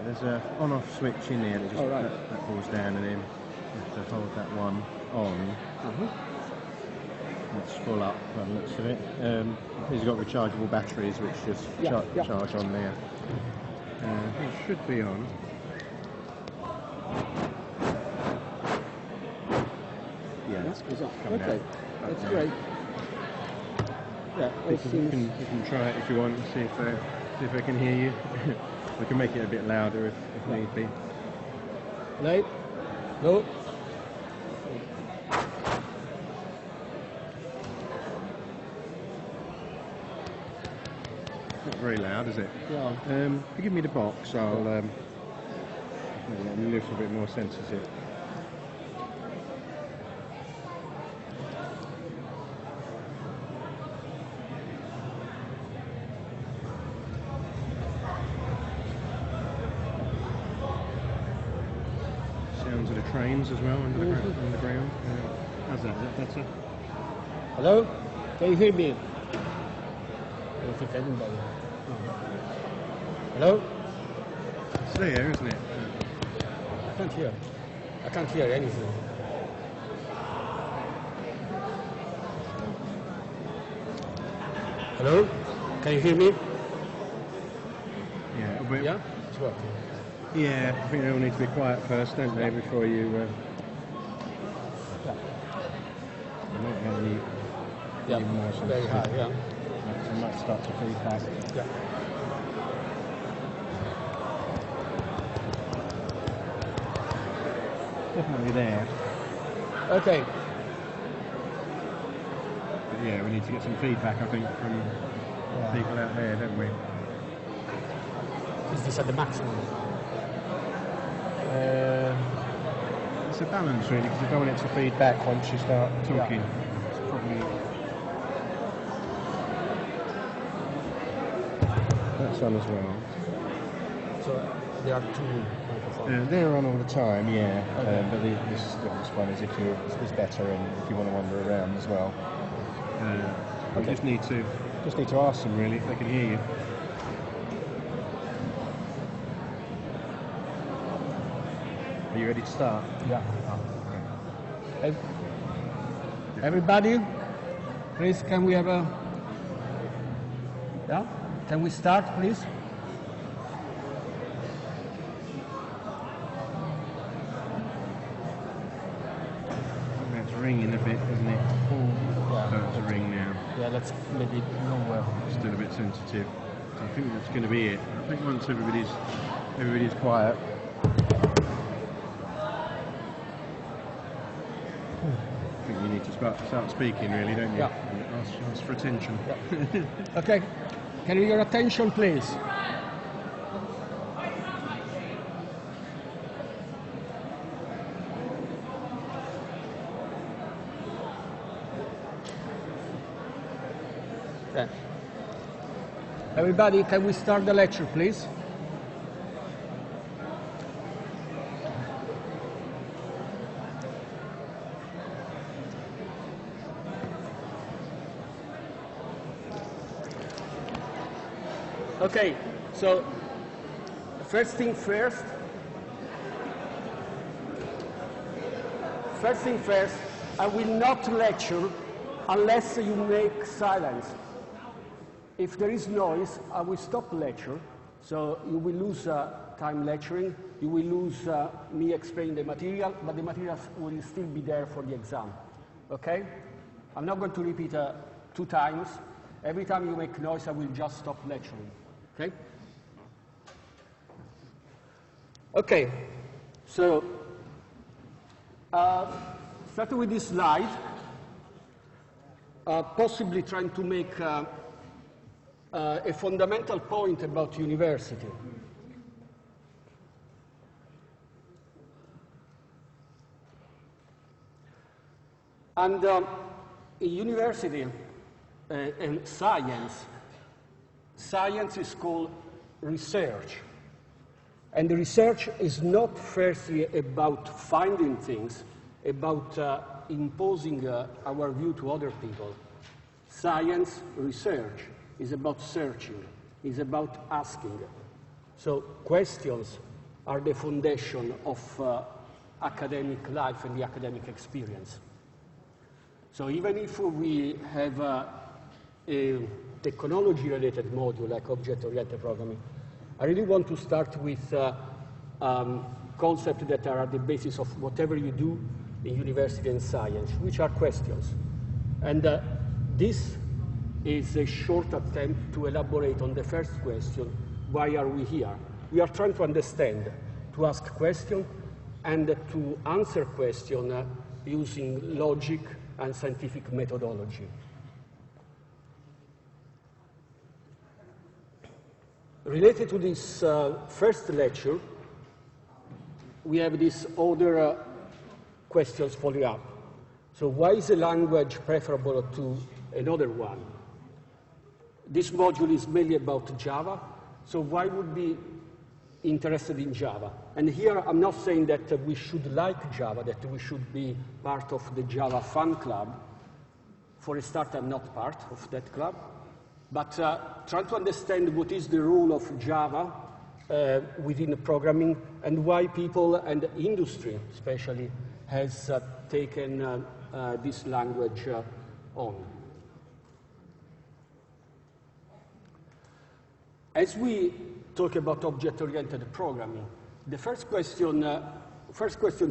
There's a on-off switch in there that just that pulls down, and then you have to hold that one on. It's full up by the looks of it. He's got rechargeable batteries which just charge on there. It should be on. Yeah, it's coming out. That's great. Yeah, you can try it if you want, see if I can hear you. We can make it a bit louder if need be. Right? No. Not very loud, is it? Yeah. If you give me the box, I'll make it a little bit more sensitive. Sounds of the trains as well under the ground. How's that? Is that better? Hello? Can you hear me? I don't think anybody. Hello? It's there, isn't it? I can't hear. I can't hear anything. Hello? Can you hear me? Yeah. Yeah? It's working. Yeah, I think they all need to be quiet first, don't they, before you... You might have any more very high, yeah. It might start to feed back. Yeah. Definitely there. Okay. But yeah, we need to get some feedback, I think, from people out there, don't we? Is this at the maximum? It's a balance, really, because you don't want it to feed back once you start talking. Yeah. It's probably... That's on as well. So there are two microphones. They're on all the time, yeah. Okay. But this one is is better, and if you want to wander around as well. We just need to ask them really if they can hear you. Are you ready to start? Yeah. Okay. Everybody, please, can we have a... Yeah? Can we start, please? That's ringing a bit, isn't it? Yeah. So it's a ring now. Yeah, let's maybe nowhere. Still a bit sensitive. So I think that's going to be it. I think once everybody's quiet. I think you need to start speaking, really, don't you? Yeah. And ask for attention. Yeah. Okay. Can we get your attention, please? Everybody, can we start the lecture, please? Okay, so first thing first, I will not lecture unless you make silence. If there is noise, I will stop lecture, so you will lose time lecturing, you will lose me explaining the material, but the materials will still be there for the exam, okay? I'm not going to repeat 2 times. Every time you make noise, I will just stop lecturing, okay? Okay, so starting with this slide, possibly trying to make a fundamental point about university. And in university and science is called research. And the research is not firstly about finding things, about imposing our view to other people. Science research is about searching, is about asking. So questions are the foundation of academic life and the academic experience. So even if we have a technology-related module like object-oriented programming, I really want to start with concepts that are at the basis of whatever you do in university and science, which are questions. And this is a short attempt to elaborate on the first question, why are we here? We are trying to understand, to ask questions, and to answer questions using logic and scientific methodology. Related to this first lecture, we have these other questions following up. So why is a language preferable to another one? This module is mainly about Java, so why would be interested in Java? And here I'm not saying that we should like Java, that we should be part of the Java fan club. For a start, I'm not part of that club. But trying to understand what is the role of Java within programming and why people and industry especially has taken this language on. As we talk about object-oriented programming, the first question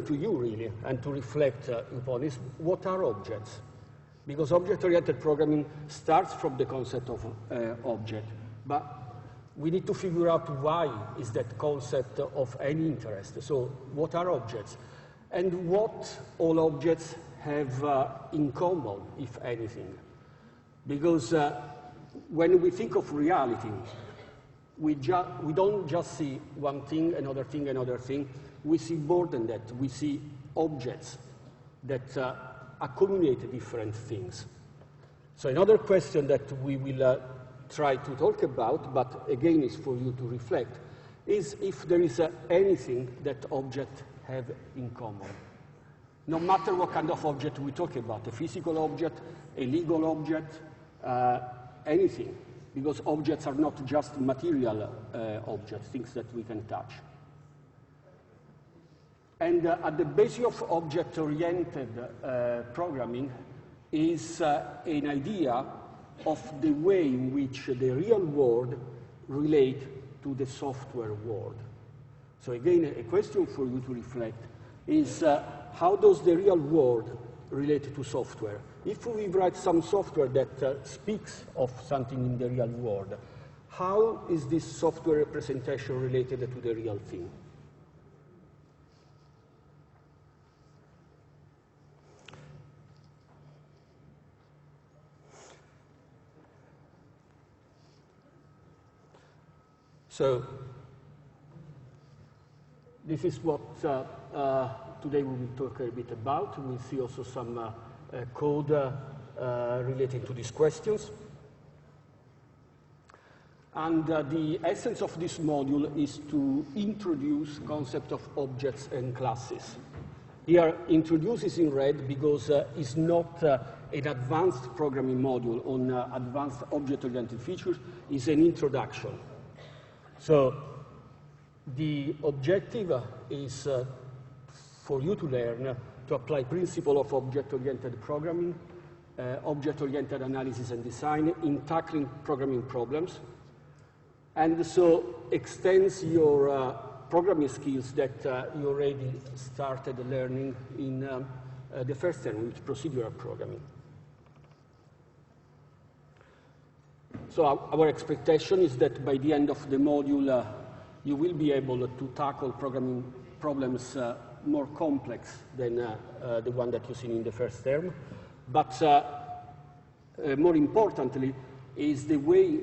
to you really and to reflect upon is what are objects? Because object-oriented programming starts from the concept of object, but we need to figure out why is that concept of any interest. So what are objects? And what all objects have in common, if anything? Because when we think of reality, we don't just see one thing, another thing, another thing. We see more than that. We see objects that accumulate different things. So another question that we will try to talk about, but again is for you to reflect, is if there is anything that objects have in common. No matter what kind of object we talk about, a physical object, a legal object, anything. Because objects are not just material objects, things that we can touch. And at the basis of object-oriented programming is an idea of the way in which the real world relates to the software world. So again, a question for you to reflect is how does the real world relate to software? If we write some software that speaks of something in the real world, how is this software representation related to the real thing? So this is what today we will talk a bit about. We'll see also some code relating to these questions. And the essence of this module is to introduce concept of objects and classes. Here, introduce is in red because it's not an advanced programming module on advanced object-oriented features. It's an introduction. So the objective is for you to learn to apply principle of object-oriented programming, object-oriented analysis and design in tackling programming problems, and so extends your programming skills that you already started learning in the first term, with procedural programming. So our expectation is that by the end of the module, you will be able to tackle programming problems more complex than the one that you've seen in the first term. But more importantly, is the way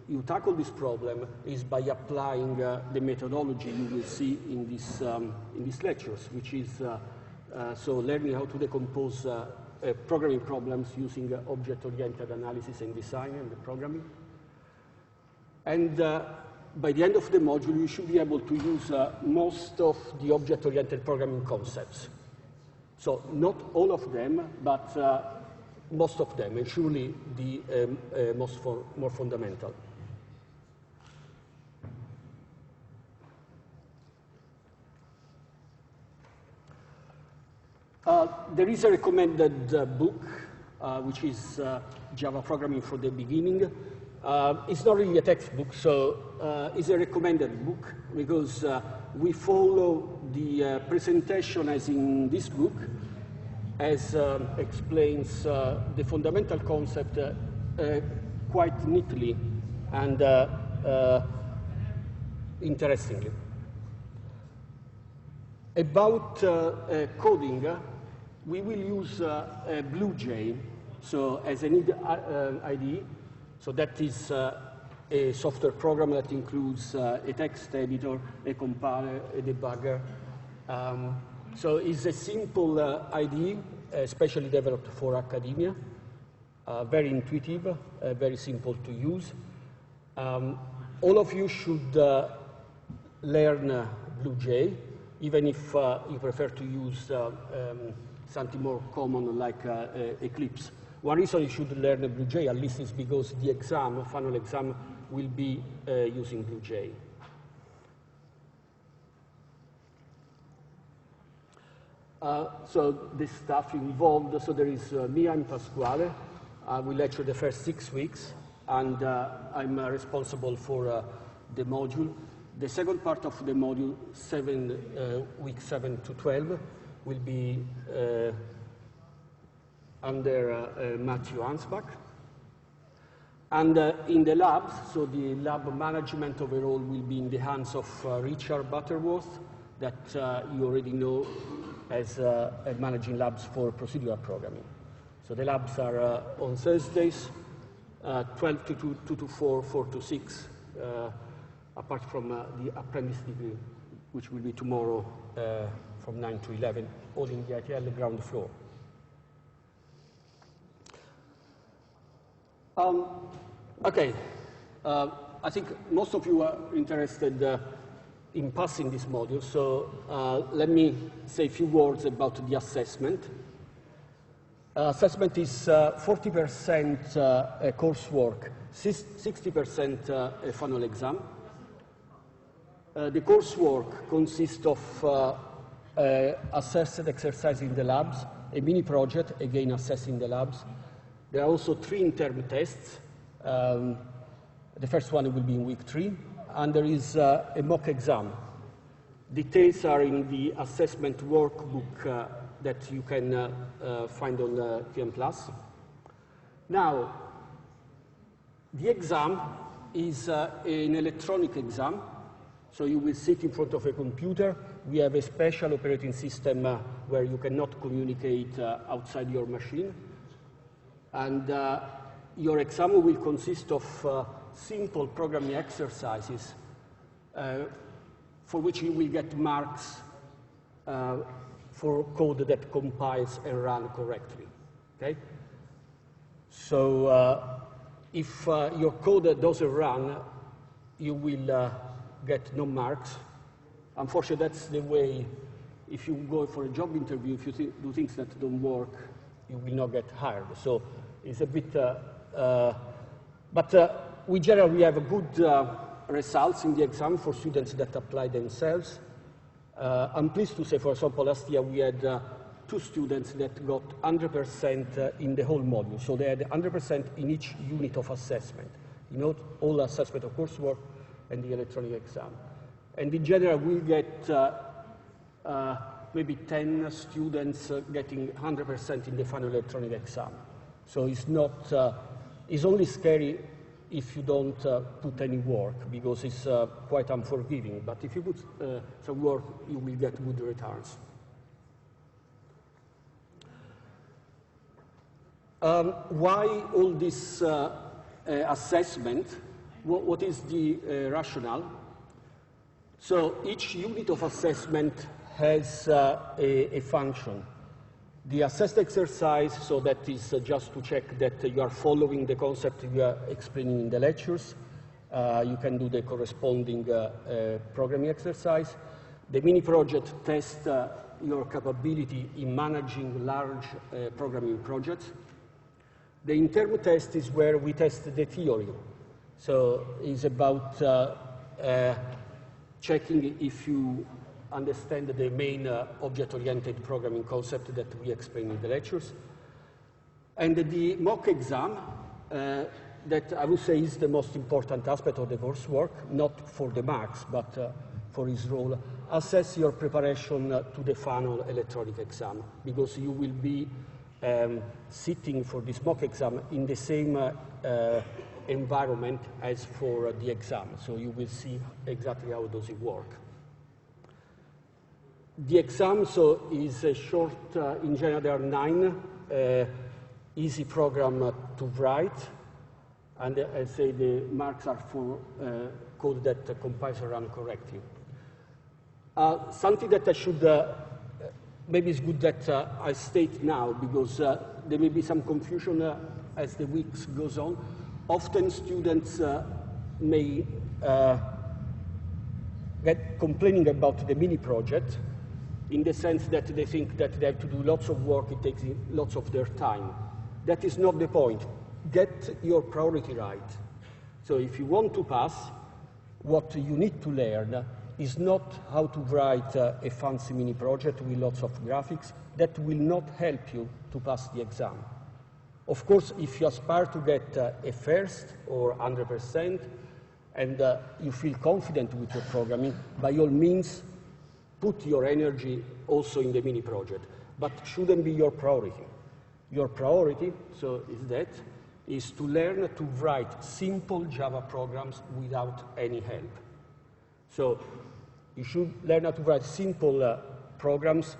you tackle this problem is by applying the methodology you will see in these lectures, which is so learning how to decompose programming problems using object-oriented analysis and design and the programming. And by the end of the module, you should be able to use most of the object-oriented programming concepts. So not all of them, but most of them, and surely the more fundamental. There is a recommended book, which is Java Programming for the Beginning. It's not really a textbook, so it's a recommended book because we follow the presentation as in this book, as explains the fundamental concept quite neatly and interestingly. About coding, we will use BlueJ, so as an IDE. So that is a software program that includes a text editor, a compiler, a debugger. So it's a simple IDE, especially developed for academia, very intuitive, very simple to use. All of you should learn BlueJ, even if you prefer to use something more common like Eclipse. One reason you should learn BlueJ, at least, is because the exam, final exam, will be using BlueJ. So this stuff involved, so there is me, I'm Pasquale. I will lecture the first 6 weeks, and I'm responsible for the module. The second part of the module, week 7 to 12, will be under Matthew Ansbach. And in the labs, so the lab management overall will be in the hands of Richard Butterworth, that you already know as managing labs for procedural programming. So the labs are on Thursdays, 12 to 2 to 4, 4 to 6, apart from the apprentice degree, which will be tomorrow from 9 to 11, all in the ITL ground floor. Okay, I think most of you are interested in passing this module, so let me say a few words about the assessment. Assessment is 40% coursework, 60% a final exam. The coursework consists of assessed exercise in the labs, a mini project, again assessing the labs. There are also 3 interim tests. The first one will be in week 3, and there is a mock exam. Details are in the assessment workbook that you can find on TM+. Now, the exam is an electronic exam, so you will sit in front of a computer. We have a special operating system where you cannot communicate outside your machine. And your exam will consist of simple programming exercises for which you will get marks for code that compiles and runs correctly. Okay? So if your code doesn't run, you will get no marks. Unfortunately, that's the way. If you go for a job interview, if you do things that don't work, you will not get hired. So it's a bit, in general, we have good results in the exam for students that apply themselves. I'm pleased to say, for example, last year we had 2 students that got 100% in the whole module. So they had 100% in each unit of assessment, all assessment of coursework and the electronic exam. And in general, we get maybe 10 students getting 100% in the final electronic exam. So it's not, it's only scary if you don't put any work, because it's quite unforgiving. But if you put some work, you will get good returns. Why all this assessment? What is the rationale? So each unit of assessment has a function. The assessed exercise, so that is just to check that you are following the concept you are explaining in the lectures. You can do the corresponding programming exercise. The mini project tests your capability in managing large programming projects. The interim test is where we test the theory. So it's about checking if you understand the main object-oriented programming concept that we explain in the lectures. And the mock exam, that I would say is the most important aspect of the coursework, not for the marks, but for its role, assess your preparation to the final electronic exam, because you will be sitting for this mock exam in the same environment as for the exam. So you will see exactly how does it work. The exam is a short, in general there are 9 easy program to write, and I say the marks are for code that compiles or run correctly. Something that I should, maybe it's good that I state now, because there may be some confusion as the weeks goes on. Often students may get complaining about the mini project, in the sense that they think that they have to do lots of work, it takes lots of their time. That is not the point. Get your priority right. So if you want to pass, what you need to learn is not how to write a fancy mini project with lots of graphics. That will not help you to pass the exam. Of course, if you aspire to get a first or 100%, and you feel confident with your programming, by all means, put your energy also in the mini project, but shouldn't be your priority. Your priority, is to learn to write simple Java programs without any help. So you should learn how to write simple programs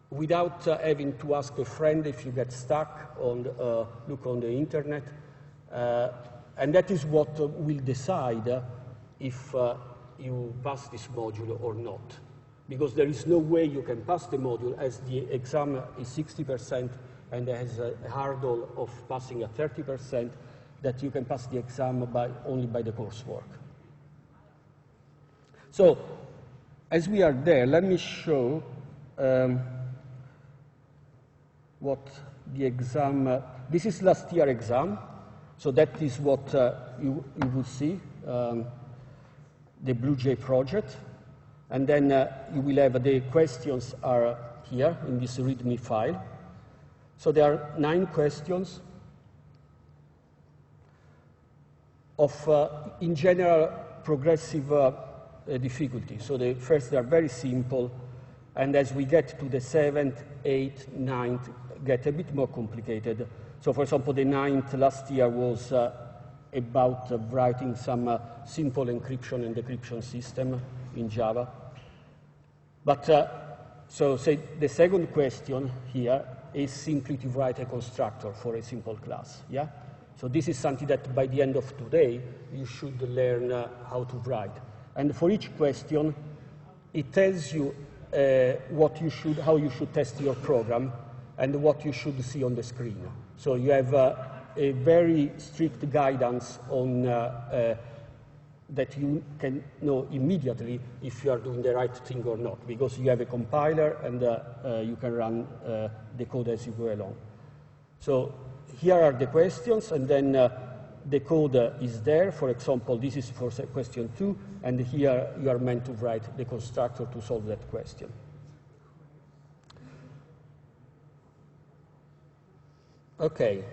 without having to ask a friend if you get stuck on look on the internet. And that is what will decide if you pass this module or not. Because there is no way you can pass the module, as the exam is 60% and there is a hurdle of passing at 30%, that you can pass the exam only by the coursework. So, as we are there, let me show what the exam, this is last year exam, so that is what you will see, the BlueJ project. And then you will have the questions are here in this README file. So there are 9 questions of, in general, progressive difficulty. So the first, they are very simple, and as we get to the 7th, 8th, 9th, get a bit more complicated. So for example, the 9th last year was about writing some simple encryption and decryption system in Java. But so say the second question here is simply to write a constructor for a simple class. Yeah. So this is something that by the end of today you should learn how to write. And for each question, it tells you how you should test your program and what you should see on the screen. So you have a very strict guidance on that you can know immediately if you are doing the right thing or not, because you have a compiler and you can run the code as you go along. So here are the questions, and then the code is there. For example, this is for question 2, and here you are meant to write the constructor to solve that question. Okay.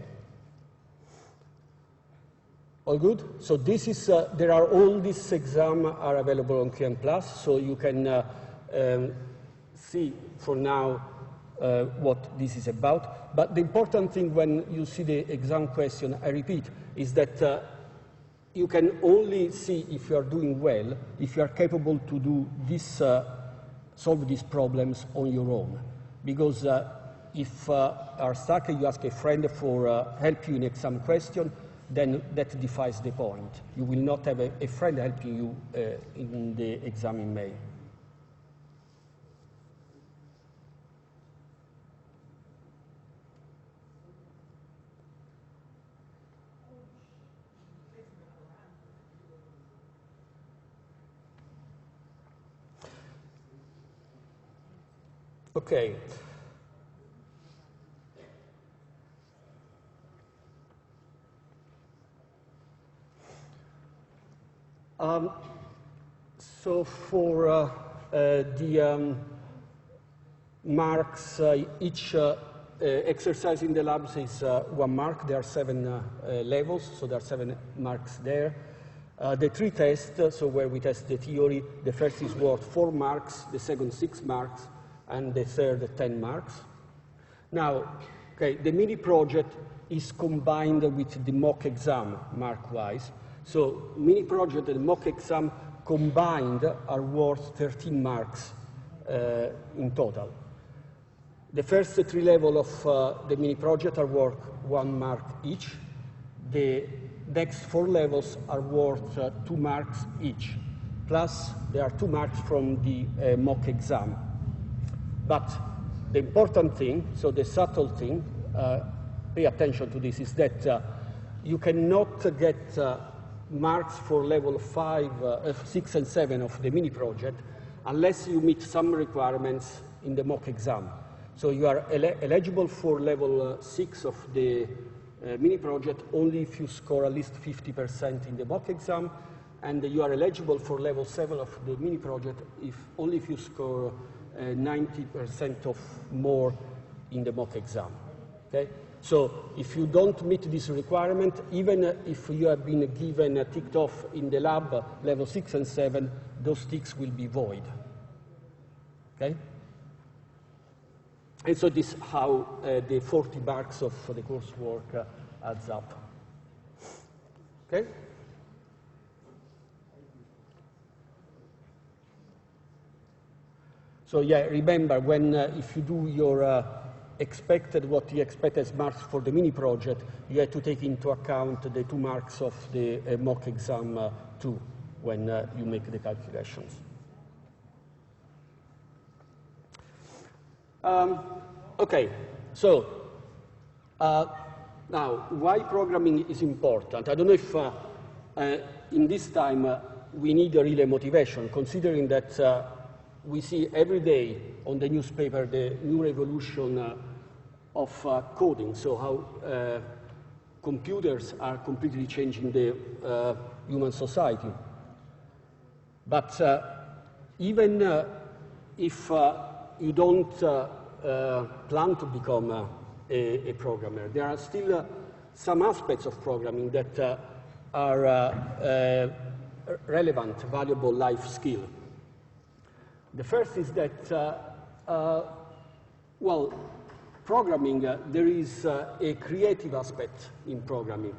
All good? So this is, there are all these exams are available on QM+, so you can see for now what this is about. But the important thing when you see the exam question, I repeat, is that you can only see if you are doing well, if you are capable to do this, solve these problems on your own. Because if are stuck, you ask a friend for help you in exam question, then that defies the point. You will not have a friend helping you in the exam in May. Okay. So for the marks, each exercise in the labs is 1 mark. There are 7 levels, so there are 7 marks there. The 3 tests, so where we test the theory, the first is worth 4 marks, the second 6 marks, and the third 10 marks. Now, okay, the mini project is combined with the mock exam mark-wise. So mini project and mock exam combined are worth 13 marks in total. The first 3 levels of the mini project are worth 1 mark each. The next 4 levels are worth 2 marks each. Plus, there are 2 marks from the mock exam. But the important thing, so the subtle thing, pay attention to this, is that you cannot get marks for level 5, 6, and 7 of the mini project unless you meet some requirements in the mock exam. So you are eligible for level 6 of the mini project only if you score at least 50% in the mock exam, and you are eligible for level 7 of the mini project only if you score 90% of more in the mock exam. Okay? So if you don't meet this requirement, even if you have been given ticked off in the lab level 6 and 7, those ticks will be void. Okay? And so this is how the 40 marks of the coursework adds up. Okay? So yeah, remember when if you do your what you expect as marks for the mini project, you have to take into account the 2 marks of the mock exam too when you make the calculations. Okay, so now why programming is important? I don't know if in this time we need a real motivation, considering that we see every day on the newspaper the new revolution of coding, so how computers are completely changing the human society. But even if you don't plan to become a programmer, there are still some aspects of programming that are relevant, valuable life skill. The first is that, well, programming, there is a creative aspect in programming.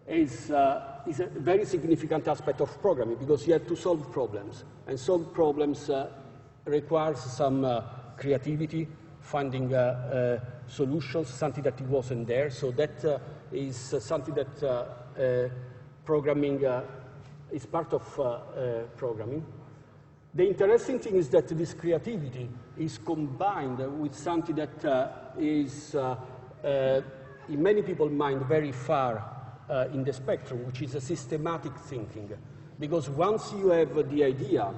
Is a very significant aspect of programming because you have to solve problems. And solve problems requires some creativity, finding solutions, something that wasn't there. So that is something that programming is part of programming. The interesting thing is that this creativity is combined with something that is, in many people's mind, very far in the spectrum, which is a systematic thinking. Because once you have the idea,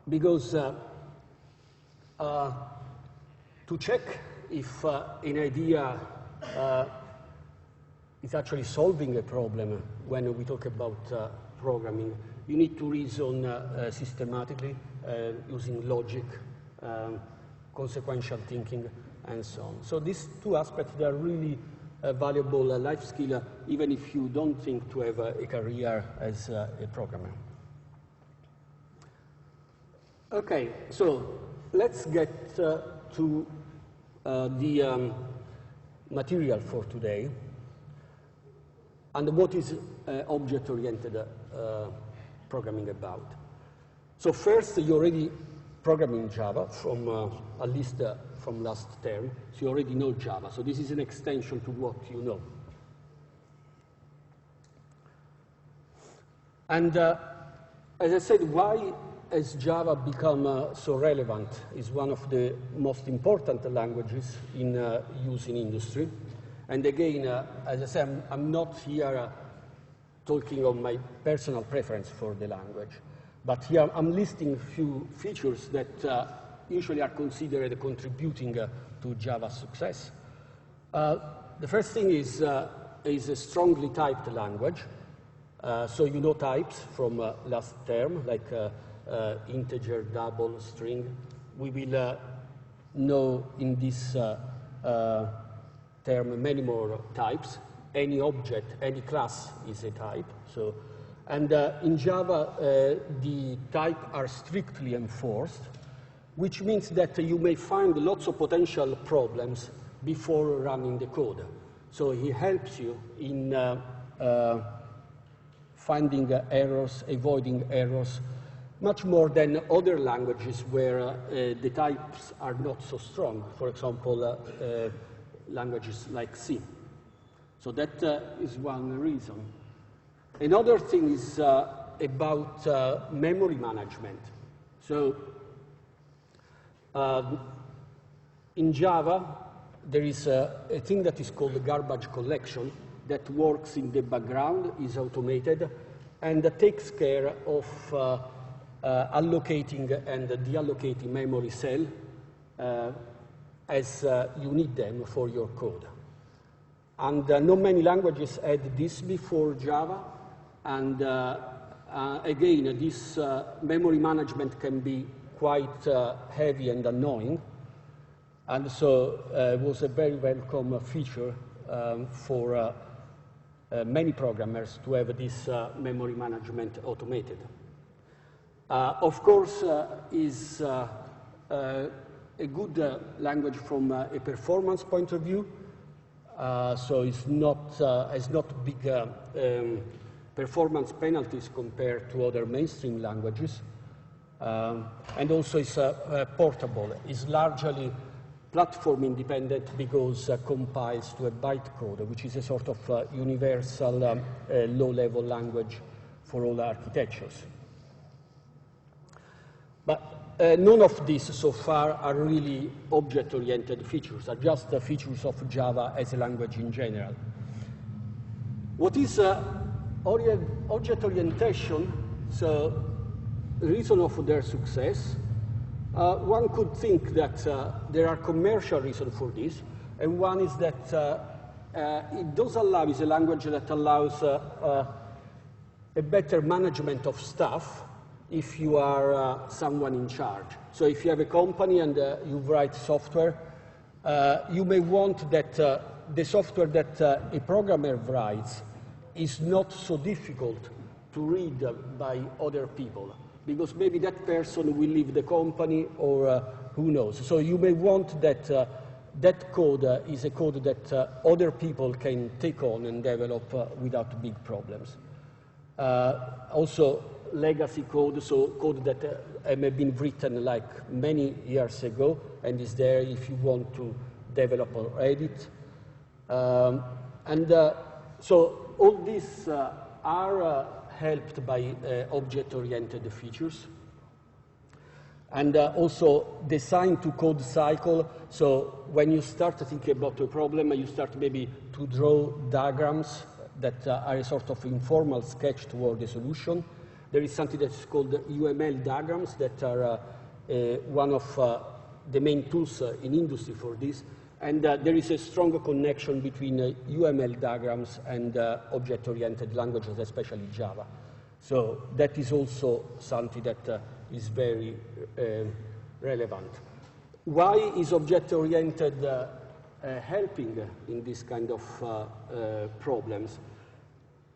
because to check if an idea is actually solving a problem when we talk about programming, you need to reason systematically using logic, consequential thinking, and so on. So these two aspects, they are really valuable life skill, even if you don't think to have a career as a programmer. Okay, so let's get to the material for today and what is object-oriented programming about. So first, you already program in Java from at least from last term, so you already know Java. So this is an extension to what you know. And as I said, why has Java become so relevant? Is one of the most important languages in use in industry. And again, as I said, I'm not here talking of my personal preference for the language, but here I'm listing a few features that usually are considered contributing to Java's success. The first thing is a strongly typed language. So you know types from last term, like integer, double, string. We will know in this term many more types. Any object, any class is a type. So, and in Java, the types are strictly enforced, which means that you may find lots of potential problems before running the code. So he helps you in finding errors, avoiding errors, much more than other languages where the types are not so strong. For example, languages like C. So that is one reason. Another thing is about memory management. So in Java, there is a thing that is called the garbage collection that works in the background, is automated, and takes care of allocating and deallocating memory cell as you need them for your code. And not many languages had this before Java, and again, this memory management can be quite heavy and annoying, and so it was a very welcome feature for many programmers to have this memory management automated. Of course, is a good language from a performance point of view. So it's not, has not big performance penalties compared to other mainstream languages. And also it's portable. It's largely platform independent because compiles to a bytecode, which is a sort of universal low-level language for all architectures. But none of these so far are really object-oriented features, are just the features of Java as a language in general. What is object orientation? So the reason of their success, one could think that there are commercial reasons for this, and one is that it does allow, is a language that allows a better management of staff if you are someone in charge. So if you have a company and you write software, you may want that the software that a programmer writes is not so difficult to read by other people, because maybe that person will leave the company or who knows. So you may want that that code is a code that other people can take on and develop without big problems. Also, legacy code, so code that may have been written like many years ago and is there if you want to develop or edit. So all these are helped by object-oriented features. And also design to code cycle. So when you start to think about a problem, you start maybe to draw diagrams that are a sort of informal sketch toward a solution. There is something that is called UML diagrams that are one of the main tools in industry for this. And there is a strong connection between UML diagrams and object-oriented languages, especially Java. So that is also something that is very relevant. Why is object-oriented helping in this kind of problems?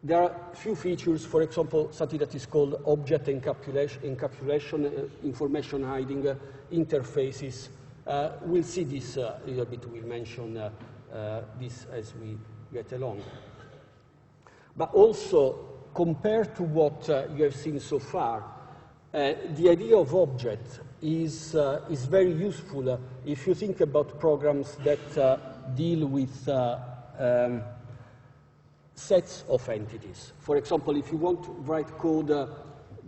There are a few features, for example, something that is called object encapsulation, information hiding, interfaces. We'll see this a little bit, we'll mention this as we get along. But also, compared to what you have seen so far, the idea of object is very useful if you think about programs that deal with sets of entities. For example, if you want to write code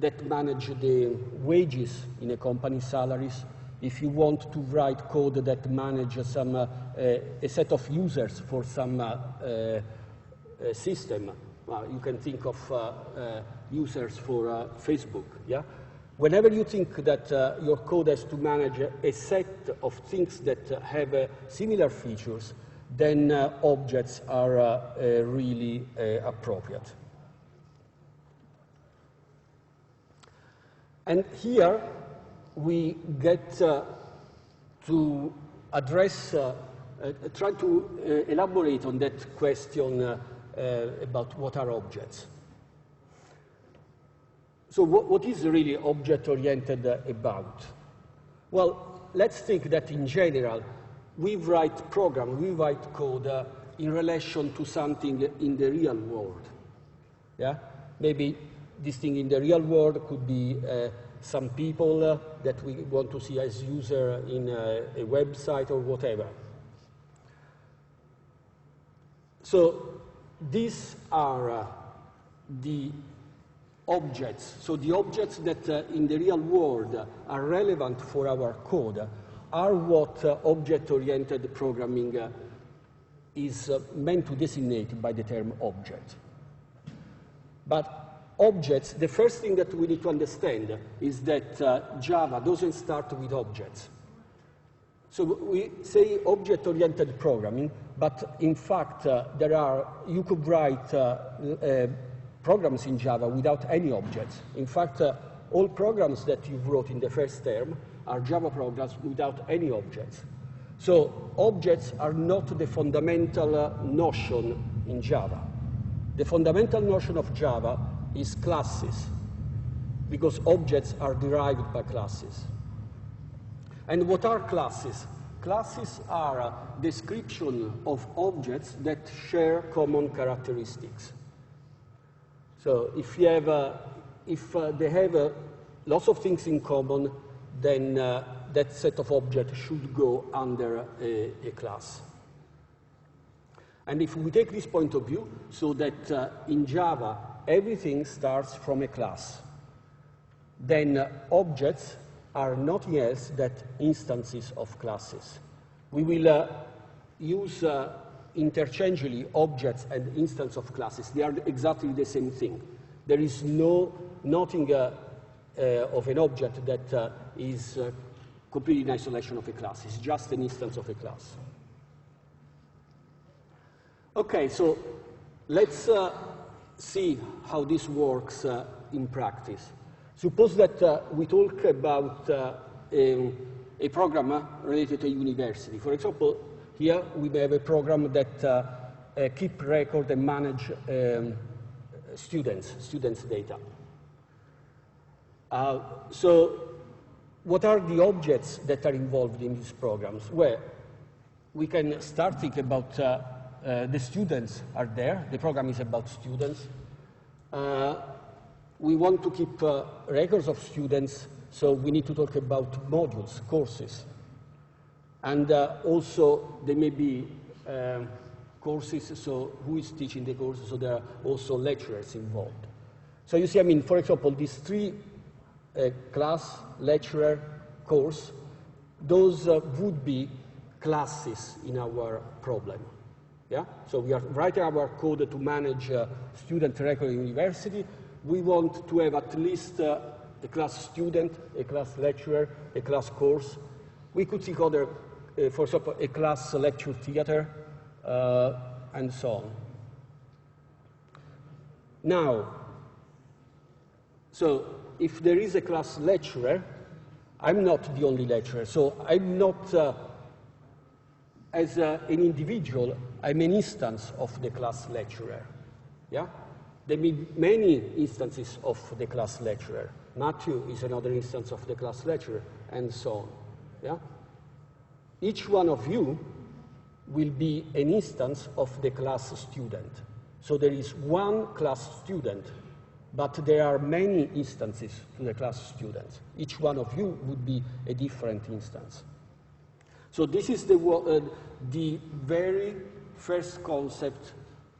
that manage the wages in a company, salaries, if you want to write code that manage some, a set of users for some system, you can think of users for Facebook, yeah? Whenever you think that your code has to manage a set of things that have similar features, then objects are really appropriate. And here we get to address, try to elaborate on that question about what are objects. So what is really object-oriented about? Well, let's think that in general, we write program, we write code in relation to something in the real world. Yeah? Maybe this thing in the real world could be some people that we want to see as user in a website or whatever. So these are the objects. So the objects that in the real world are relevant for our code are what object-oriented programming is meant to designate by the term object. But objects, the first thing that we need to understand is that Java doesn't start with objects. So we say object-oriented programming, but in fact you could write programs in Java without any objects. In fact, all programs that you wrote in the first term are Java programs without any objects. So objects are not the fundamental notion in Java. The fundamental notion of Java is classes, because objects are derived by classes. And what are classes? Classes are a description of objects that share common characteristics. So if they have lots of things in common, then that set of objects should go under a class. And if we take this point of view, so that in Java everything starts from a class, then objects are nothing else than instances of classes. We will use interchangeably objects and instance of classes. They are exactly the same thing. There is nothing of an object that is completely in isolation of a class. It's just an instance of a class. Okay, so let's see how this works in practice. Suppose that we talk about a program related to a university. For example, here we have a program that keep record and manage students' data. So what are the objects that are involved in these programs? Well, we can start thinking about the students are there. The program is about students. We want to keep records of students, so we need to talk about modules, courses. And also, there may be courses, so who is teaching the courses, so there are also lecturers involved. So you see, I mean, for example, these three class, lecturer, course, those would be classes in our problem. Yeah? So we are writing our code to manage student record in university. We want to have at least a class student, a class lecturer, a class course. We could think other, for example, a class lecture theater, and so on. Now, so if there is a class lecturer, I'm not the only lecturer. So I'm not, as an individual, I'm an instance of the class lecturer. Yeah? There may be many instances of the class lecturer. Matthew is another instance of the class lecturer, and so on. Yeah? Each one of you will be an instance of the class student. So there is one class student, but there are many instances to the class students. Each one of you would be a different instance. So this is the very first concept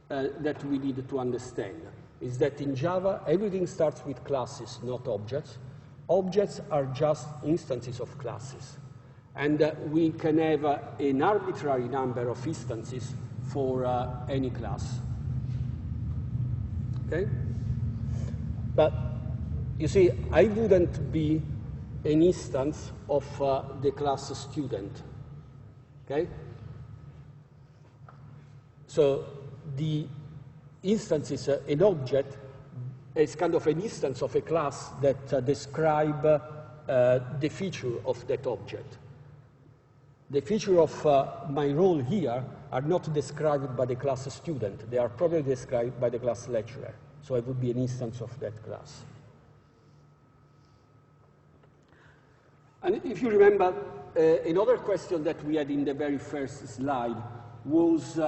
that we need to understand, is that in Java, everything starts with classes, not objects. Objects are just instances of classes. And we can have an arbitrary number of instances for any class. Okay? But you see, I wouldn't be an instance of the class student. Okay? So the instance is an object, is kind of an instance of a class that describe the feature of that object. The feature of my role here are not described by the class student. They are probably described by the class lecturer. So I would be an instance of that class. And if you remember, another question that we had in the very first slide was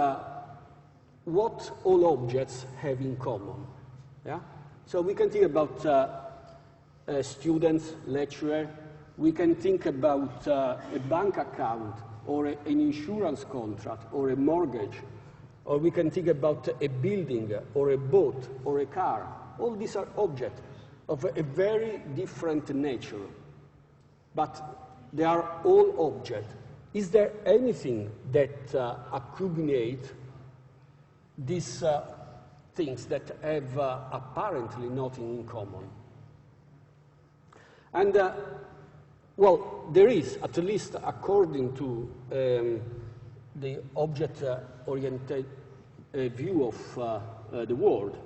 what all objects have in common. Yeah? So we can think about students, lecturer. We can think about a bank account or an insurance contract or a mortgage, or we can think about a building or a boat or a car. All these are objects of a very different nature, but they are all objects. Is there anything that accumulate these things that have apparently nothing in common? And well, there is, at least according to the object-oriented view of the world.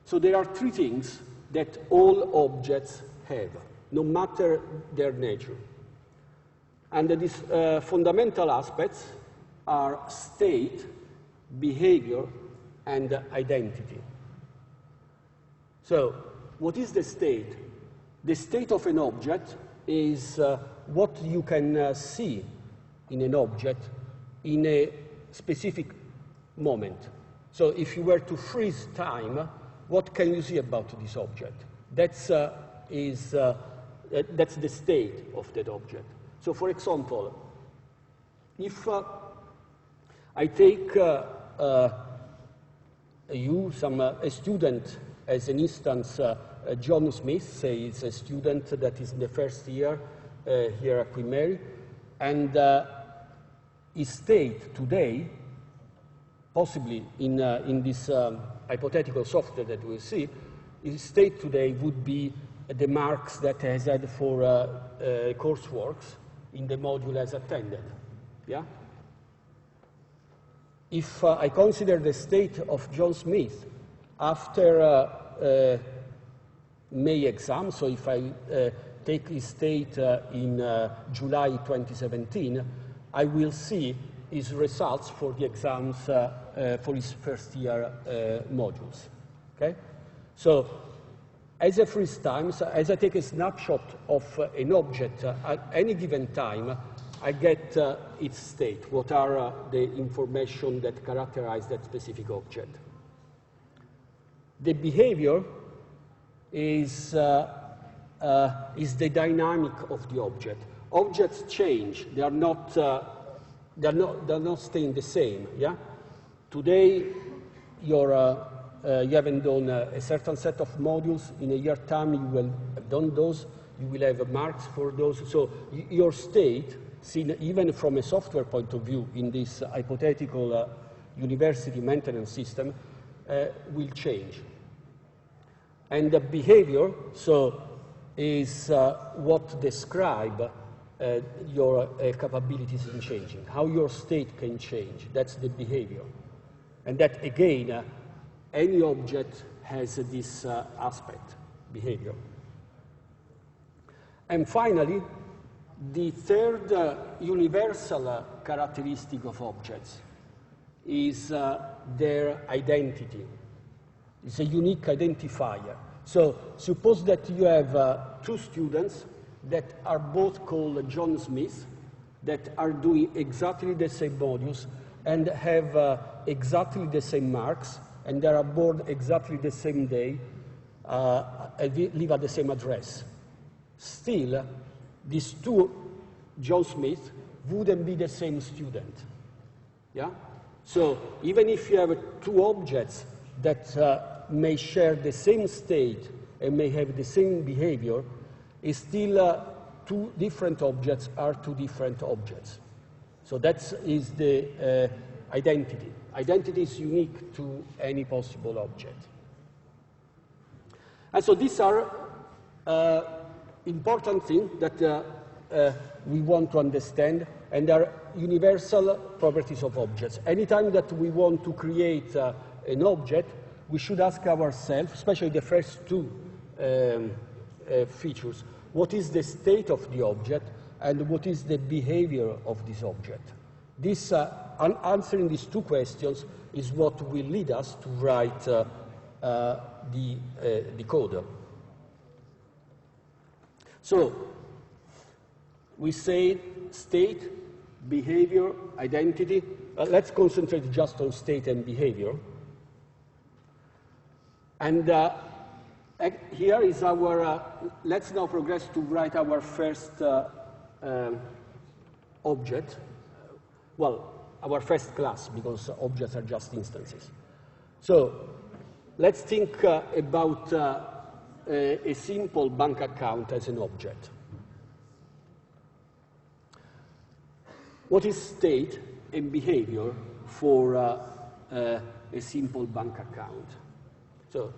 So there are three things that all objects have, no matter their nature. And these fundamental aspects are state, behavior, and identity. So what is the state? The state of an object is what you can see in an object in a specific moment. So if you were to freeze time, what can you see about this object? That's the state of that object. So for example, if I take a student as an instance, John Smith, say is a student that is in the first year here at Queen Mary, and his state today, possibly in this hypothetical software that we'll see, his state today would be the marks that he has had for courseworks in the module as attended. Yeah? If I consider the state of John Smith after May exam, so if I take his state in July 2017, I will see his results for the exams for his first year modules. Okay? So as a freeze time, so as I take a snapshot of an object at any given time, I get its state. What are the information that characterize that specific object? The behavior is the dynamic of the object. Objects change. They are not staying the same. Yeah. Today, you haven't done a certain set of modules. In a year time, you will have done those. You will have marks for those. So your state, seen even from a software point of view, in this hypothetical university maintenance system, will change. And the behavior, so, is what describes your capabilities in changing, how your state can change. That's the behavior. And that, again, any object has this aspect, behavior. And finally, the third universal characteristic of objects is their identity. It's a unique identifier. So suppose that you have two students that are both called John Smith, that are doing exactly the same modules and have exactly the same marks, and they are born exactly the same day, and live at the same address. Still, these two John Smith wouldn't be the same student. Yeah? So even if you have two objects that may share the same state and may have the same behavior, is still two different objects are two different objects. So that is the identity. Identity is unique to any possible object. And so these are important things that we want to understand, and are universal properties of objects. Anytime that we want to create an object, we should ask ourselves, especially the first two features, what is the state of the object and what is the behavior of this object? This, answering these two questions is what will lead us to write the code. So, we say state, behavior, identity. Let's concentrate just on state and behavior. And here is our, let's now progress to write our first object. Well, our first class, because objects are just instances. So let's think about a simple bank account as an object. What is state and behavior for a simple bank account? So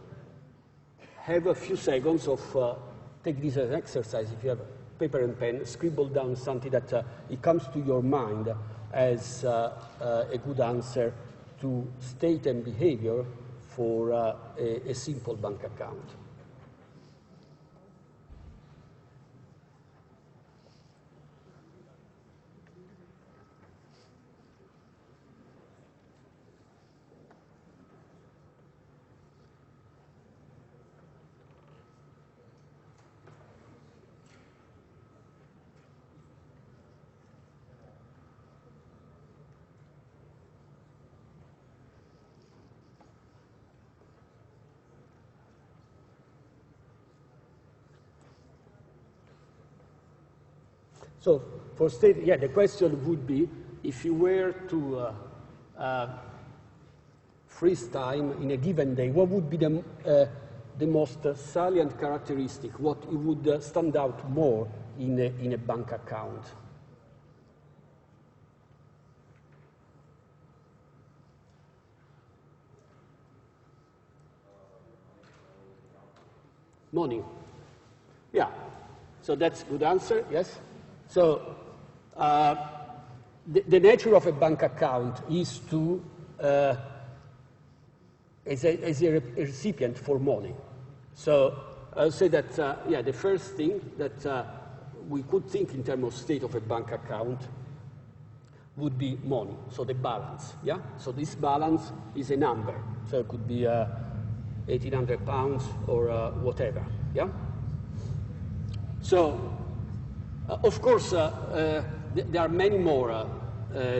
have a few seconds of, take this as an exercise. If you have paper and pen, scribble down something that it comes to your mind as a good answer to state and behavior for a simple bank account. So for state, yeah, the question would be, if you were to freeze time in a given day, what would be the most salient characteristic, what would stand out more in a bank account? Money. Yeah, so that's a good answer, yes? So the nature of a bank account is to, as a recipient for money. So I'll say that, yeah, the first thing that we could think in terms of state of a bank account would be money, so the balance, yeah? So this balance is a number, so it could be £1,800 or whatever, yeah? So, of course, there are many more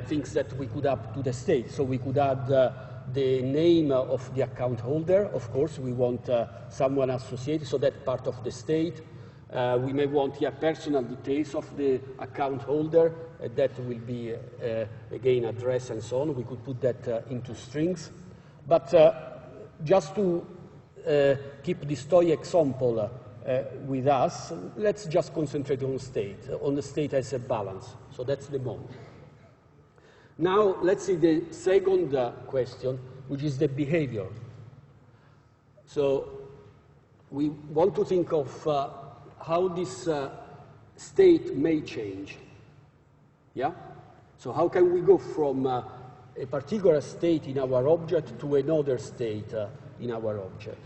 things that we could add to the state. So we could add the name of the account holder. Of course, we want someone associated, so that's part of the state. We may want here personal details of the account holder. That will be, again, address and so on. We could put that into strings. But just to keep this toy example with us, let's just concentrate on the state as a balance. So that's the moment. Now, let's see the second question, which is the behavior. So we want to think of how this state may change. Yeah? So how can we go from a particular state in our object to another state in our object?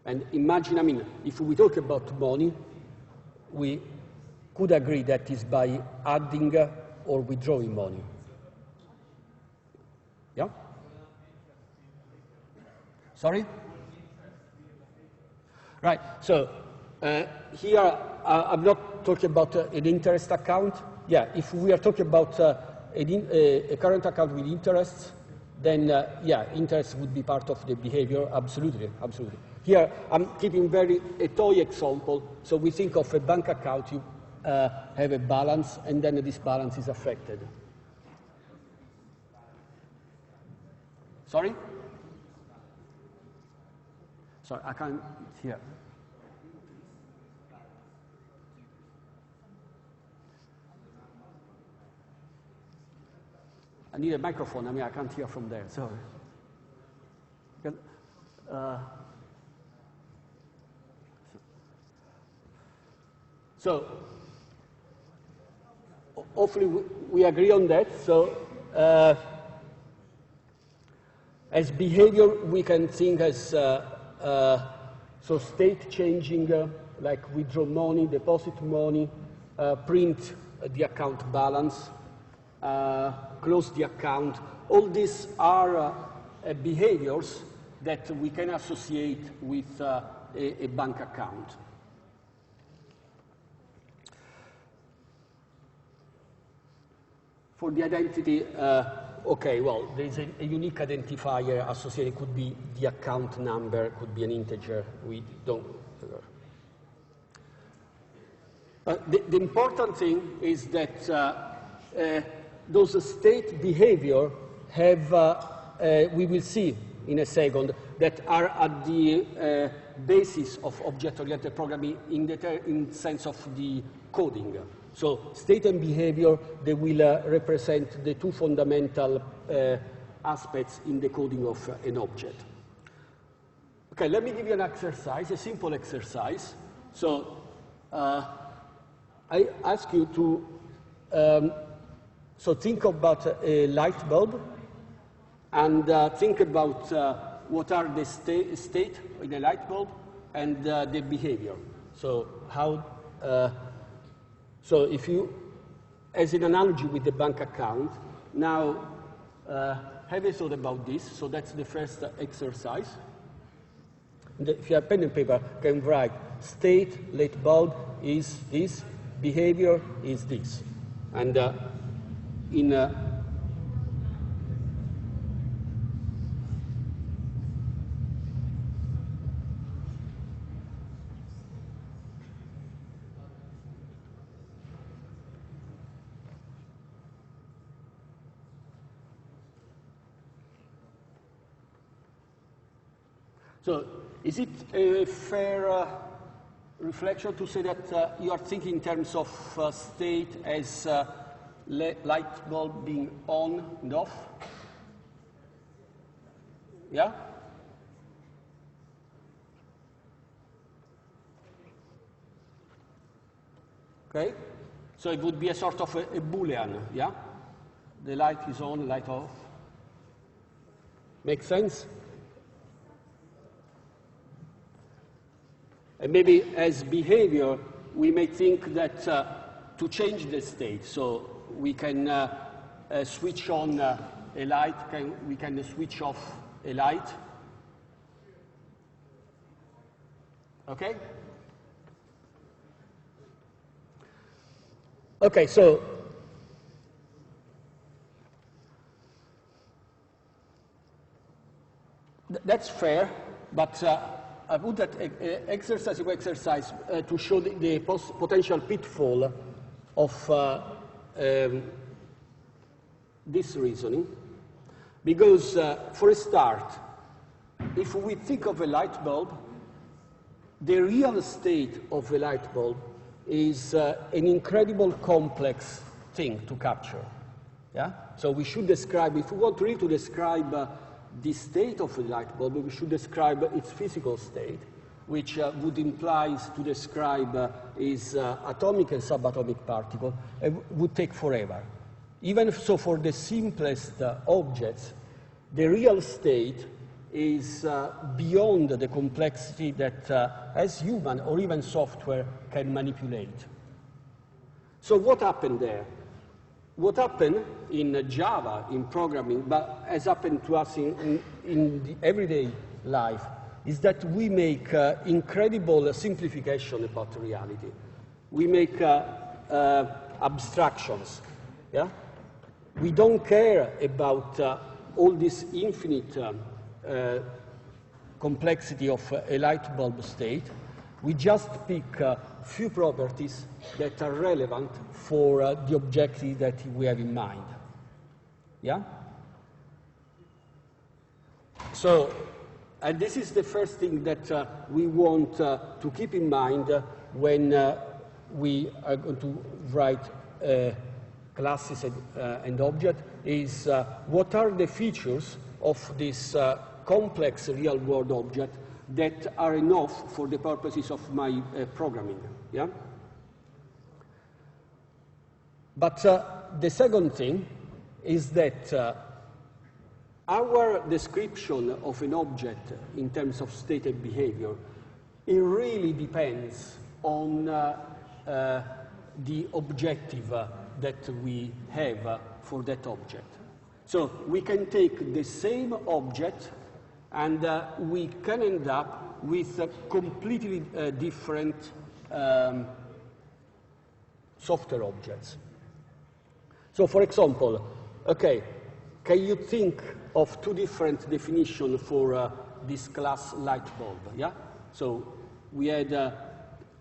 And imagine, I mean, if we talk about money, we could agree that is by adding or withdrawing money. Yeah? Sorry? Right. So here I'm not talking about an interest account. Yeah, if we are talking about a current account with interests, then yeah, interest would be part of the behavior. Absolutely, absolutely. Here I'm keeping a toy example. So we think of a bank account. You have a balance, and then this balance is affected. Sorry? Sorry, I can't hear. I need a microphone. I mean, I can't hear from there. Sorry. So hopefully we agree on that. So as behavior, we can think as so state changing, like withdraw money, deposit money, print the account balance, close the account. All these are behaviors that we can associate with a bank account. For the identity, okay, well, there's a unique identifier associated. It could be the account number, could be an integer. We don't. The important thing is that those state behavior have, we will see in a second, that are at the basis of object-oriented programming in the sense of the coding. So state and behavior, they will represent the two fundamental aspects in the coding of an object. Okay, let me give you an exercise, a simple exercise. So I ask you to so think about a light bulb and think about what are the state in a light bulb and the behavior. So how, so if you, as an analogy with the bank account, now have a thought about this. So that's the first exercise. If you have pen and paper, you can write state light bulb is this, behavior is this. And so is it a fair reflection to say that you are thinking in terms of state as light bulb being on and off? Yeah? Okay? So it would be a sort of a Boolean, yeah? The light is on, light off. Make sense? And maybe as behavior, we may think that to change the state, so we can switch on a light, we can switch off a light. Okay? Okay, so that's fair, but I put that exercise to show the potential pitfall of this reasoning. Because, for a start, if we think of a light bulb, the real state of a light bulb is an incredible complex thing to capture. Yeah? So we should describe, if we want really to describe the state of a light bulb, we should describe its physical state, which would imply to describe its atomic and subatomic particle, would take forever. Even so, for the simplest objects, the real state is beyond the complexity that as human or even software can manipulate. So what happened there? What happened in Java, in programming, but has happened to us in the everyday life, is that we make incredible simplification about reality. We make abstractions. Yeah? We don't care about all this infinite complexity of a light bulb state. We just pick a few properties that are relevant for the objective that we have in mind. Yeah? So, and this is the first thing that we want to keep in mind when we are going to write classes and object, is what are the features of this complex real-world object that are enough for the purposes of my programming. Yeah? But the second thing is that our description of an object in terms of state and behavior, it really depends on the objective that we have for that object. So we can take the same object and we can end up with completely different software objects. So for example, okay, can you think of two different definitions for this class light bulb? Yeah? So we had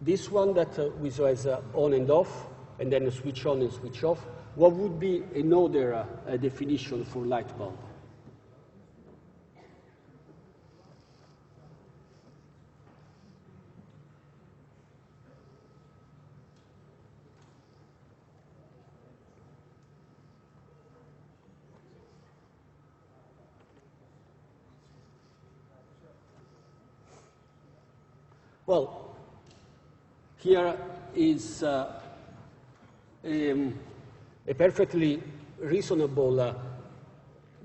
this one that we saw as on and off, and then a switch on and switch off. What would be another definition for light bulb? Well, here is a perfectly reasonable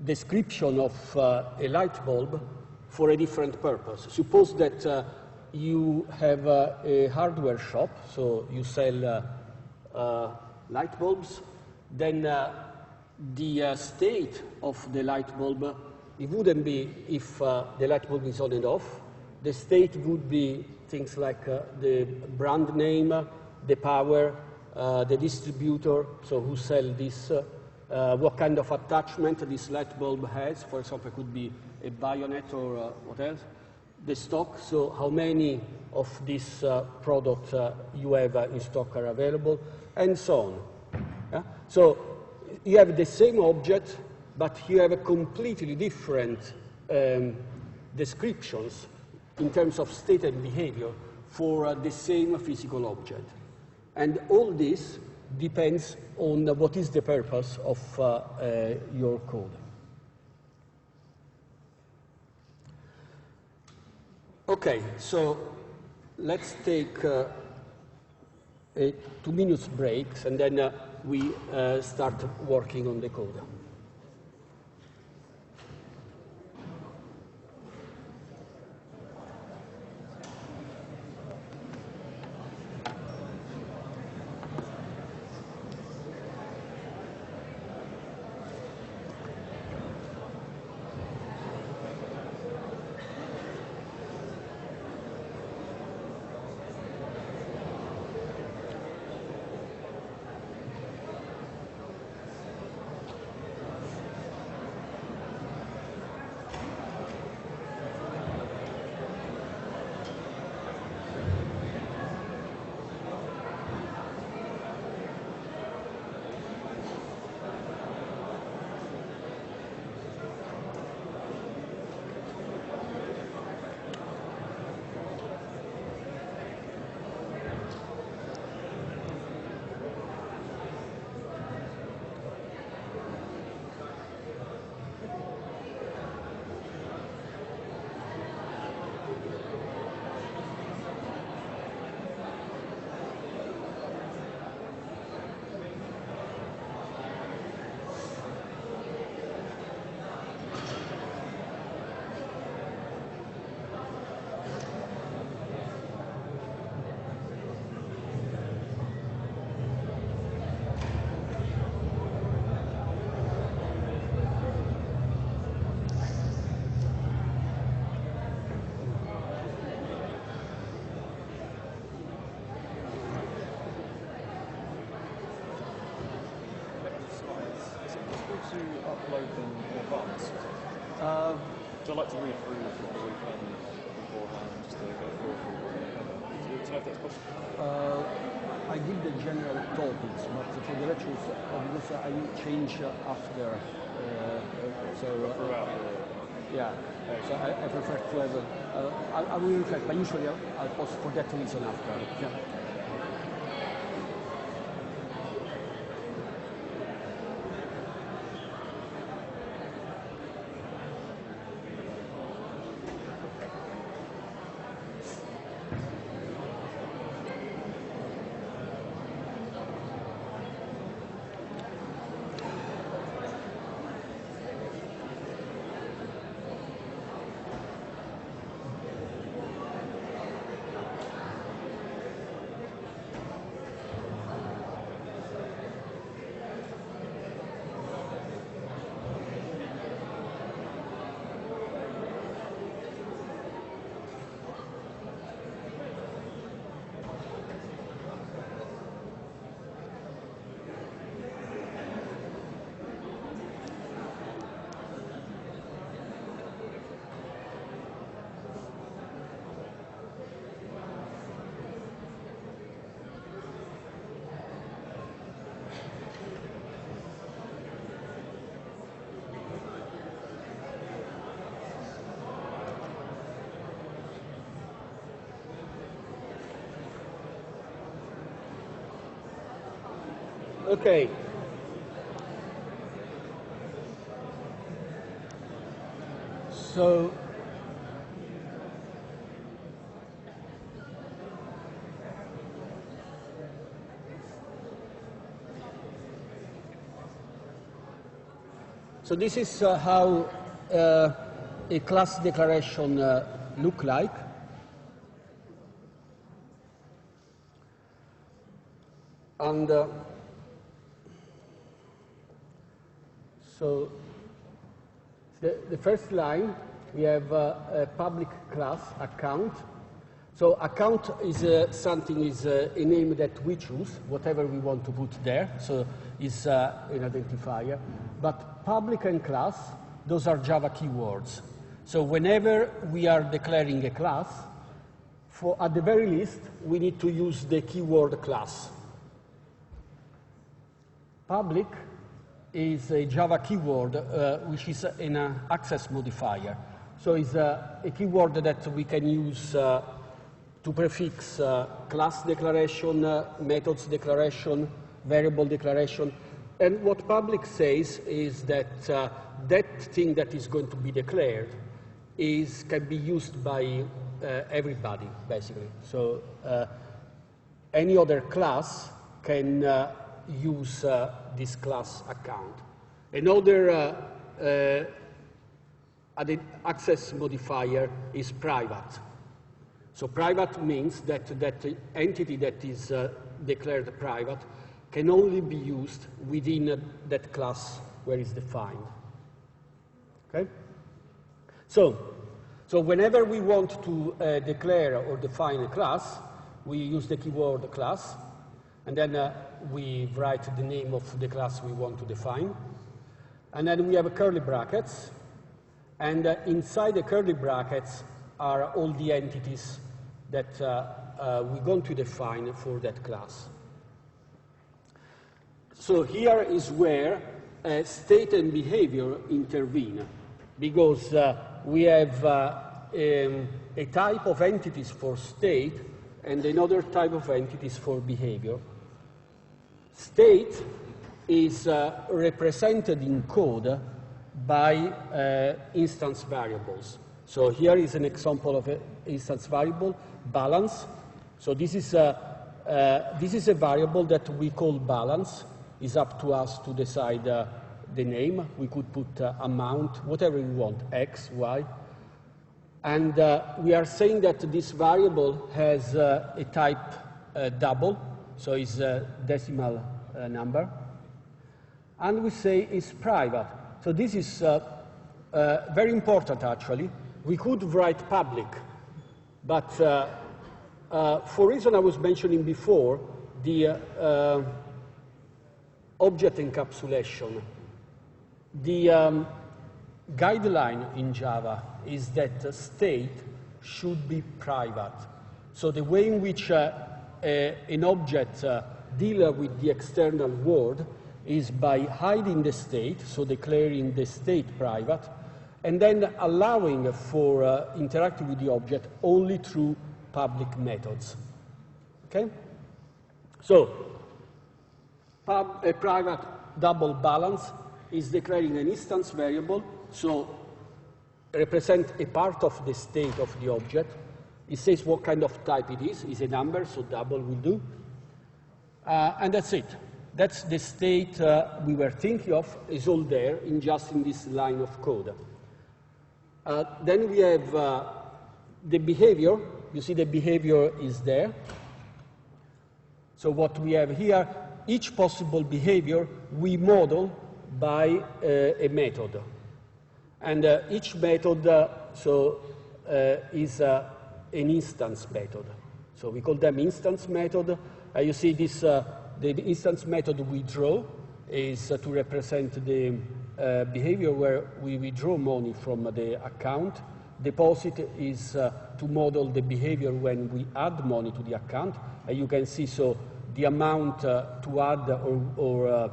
description of a light bulb for a different purpose. Suppose that you have a hardware shop, so you sell light bulbs, then the state of the light bulb, it wouldn't be if the light bulb is on and off. The state would be things like the brand name, the power, the distributor, so who sells this, what kind of attachment this light bulb has. For example, it could be a bayonet or what else. The stock, so how many of this product you have in stock are available, and so on. Yeah? So you have the same object, but you have a completely different descriptions in terms of state and behavior for the same physical object. And all this depends on what is the purpose of your code. Okay, so let's take a 2 minutes break, and then we start working on the code. to upload them in advance? So I like to read through the weekend beforehand, just to go through whatever. Do you know if that's possible? I give the general topics, but for the lectures, because I change after. Throughout yeah. So I prefer to have. I will reflect, but usually I'll post for that reason after. Yeah. Okay. So this is how a class declaration look like. And so the first line, we have a public class account. So account is something is a name that we choose, whatever we want to put there. So it's an identifier. But public and class, those are Java keywords. So whenever we are declaring a class, at the very least, we need to use the keyword class. Public is a Java keyword, which is an access modifier. So it's a keyword that we can use to prefix class declaration, methods declaration, variable declaration. And what public says is that that thing that is going to be declared can be used by everybody, basically. So any other class can use this class account. Another access modifier is private. So private means that the entity that is declared private can only be used within that class where it's defined. Okay? So whenever we want to declare or define a class, we use the keyword class, and then we write the name of the class we want to define. And then we have curly brackets, and inside the curly brackets are all the entities that we're going to define for that class. So here is where state and behavior intervene, because we have a type of entities for state and another type of entities for behavior. State is represented in code by instance variables. So here is an example of an instance variable, balance. So this is a variable that we call balance. It's up to us to decide the name. We could put amount, whatever we want, X, Y. And we are saying that this variable has a type double, so it's a decimal number. And we say it's private. So this is very important, actually. We could write public, but for reason I was mentioning before, the object encapsulation The guideline in Java is that state should be private. So the way in which an object deals with the external world is by hiding the state, so declaring the state private, and then allowing for interacting with the object only through public methods. Okay? So, a private double balance is declaring an instance variable, so represent a part of the state of the object. It says what kind of type it is. It's a number, so double will do. And that's it. That's the state we were thinking of. Is all there in just in this line of code. Then we have the behavior. You see the behavior is there. So what we have here, each possible behavior we model by a method. And each method is an instance method. So we call them instance method. You see this, the instance method we draw is to represent the behavior where we withdraw money from the account. Deposit is to model the behavior when we add money to the account. You can see, so the amount to add or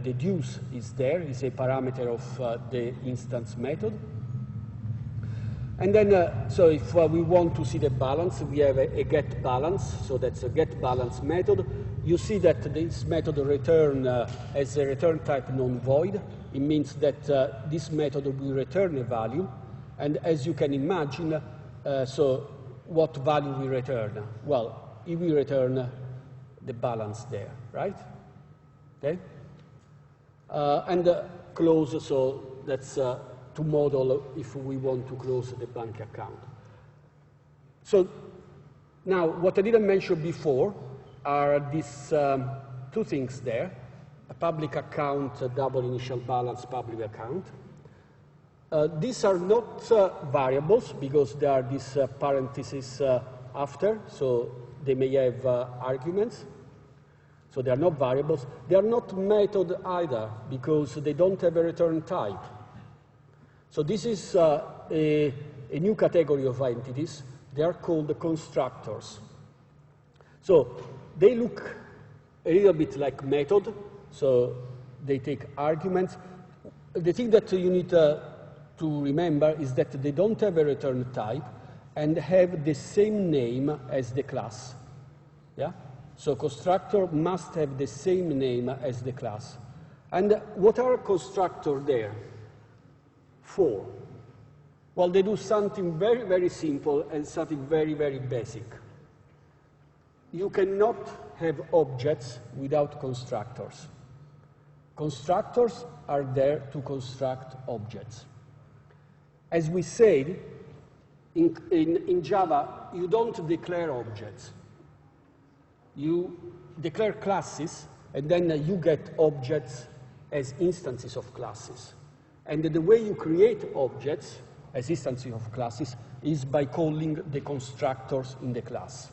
deduce is there, is a parameter of the instance method. And then, so if we want to see the balance, we have a get balance, so that's a get balance method. You see that this method return as a return type non-void. It means that this method will return a value. And as you can imagine, so what value we return? Well, it will return the balance there, right? Okay? And close, so that's to model if we want to close the bank account. So now, what I didn't mention before are these two things there, a public account, a double initial balance public account. These are not variables because there are these parentheses after, so they may have arguments. So they are not variables. They are not method either because they don't have a return type. So this is a new category of entities. They are called constructors. So they look a little bit like method. So they take arguments. The thing that you need to remember is that they don't have a return type and have the same name as the class. Yeah? So constructor must have the same name as the class. And what are constructors there for? Well, they do something very, very simple and something very, very basic. You cannot have objects without constructors. Constructors are there to construct objects. As we said, in Java, you don't declare objects. You declare classes, and then you get objects as instances of classes. And the way you create objects as instances of classes is by calling the constructors in the class.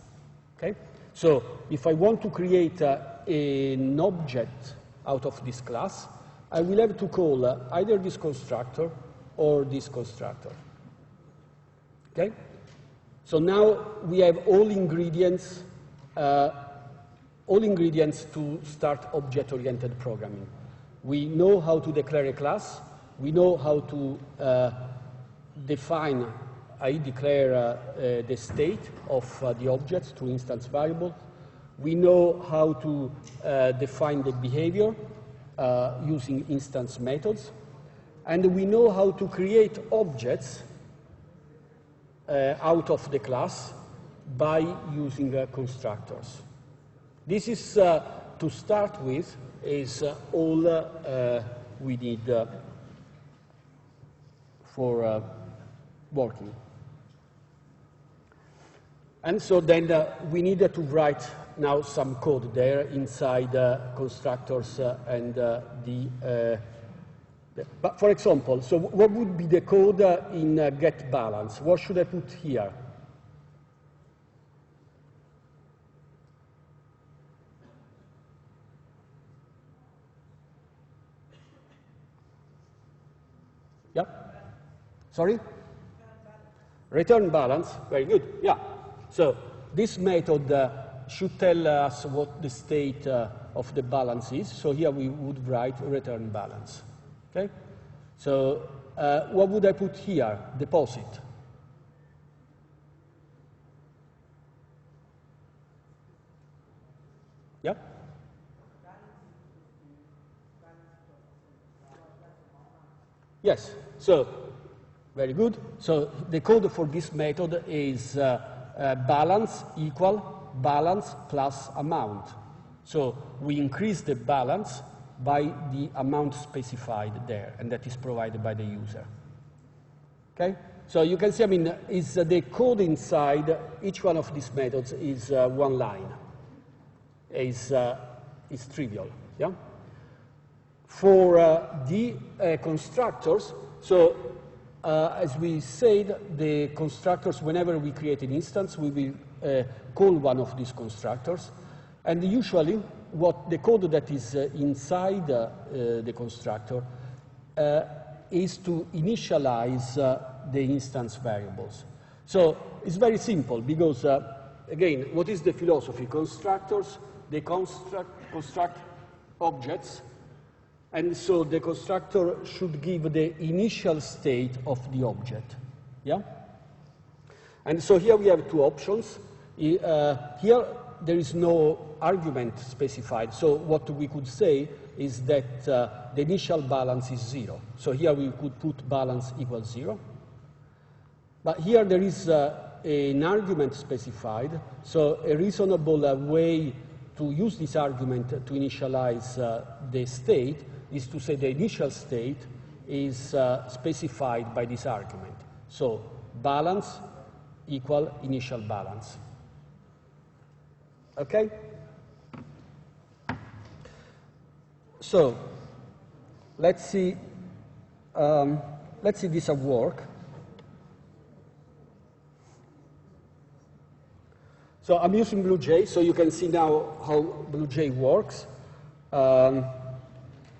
Okay? So if I want to create an object out of this class, I will have to call either this constructor or this constructor. Okay? So now we have all ingredients to start object-oriented programming. We know how to declare a class. We know how to define, i.e. declare the state of the objects through instance variable. We know how to define the behavior using instance methods. And we know how to create objects out of the class by using constructors. This is, to start with, is all we need for working. And so then we needed to write now some code there inside constructors and but for example, so what would be the code in get balance? What should I put here? Yeah? Sorry? Return balance, very good, yeah. So this method should tell us what the state of the balance is. So here we would write return balance, okay? So what would I put here? Deposit. Yeah? Yes, so very good. So the code for this method is balance equal balance plus amount. So we increase the balance by the amount specified there, and that is provided by the user. Okay? So you can see, I mean, is the code inside each one of these methods is one line. Is trivial, yeah? For the constructors, so as we said, the constructors, whenever we create an instance, we will call one of these constructors. And usually, what the code that is inside the constructor is to initialize the instance variables. So it's very simple because, again, what is the philosophy? Constructors, they construct objects. And so the constructor should give the initial state of the object, yeah? And so here we have two options. Here there is no argument specified, so what we could say is that the initial balance is 0. So here we could put balance equals 0. But here there is an argument specified, so a reasonable way to use this argument to initialize the state is to say the initial state is specified by this argument. So balance equal initial balance. Okay? So let's see this at work. So I'm using BlueJ, so you can see now how BlueJ works.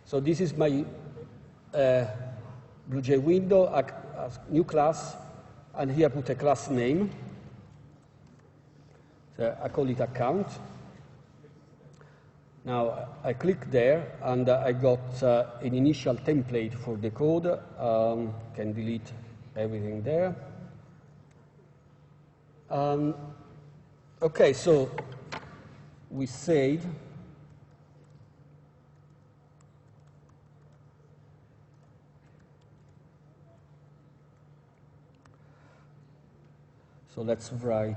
So this is my BlueJ window, a new class, and here I put a class name. So I call it account. Now I click there, and I got an initial template for the code. Can delete everything there. Okay, so we save. So let's write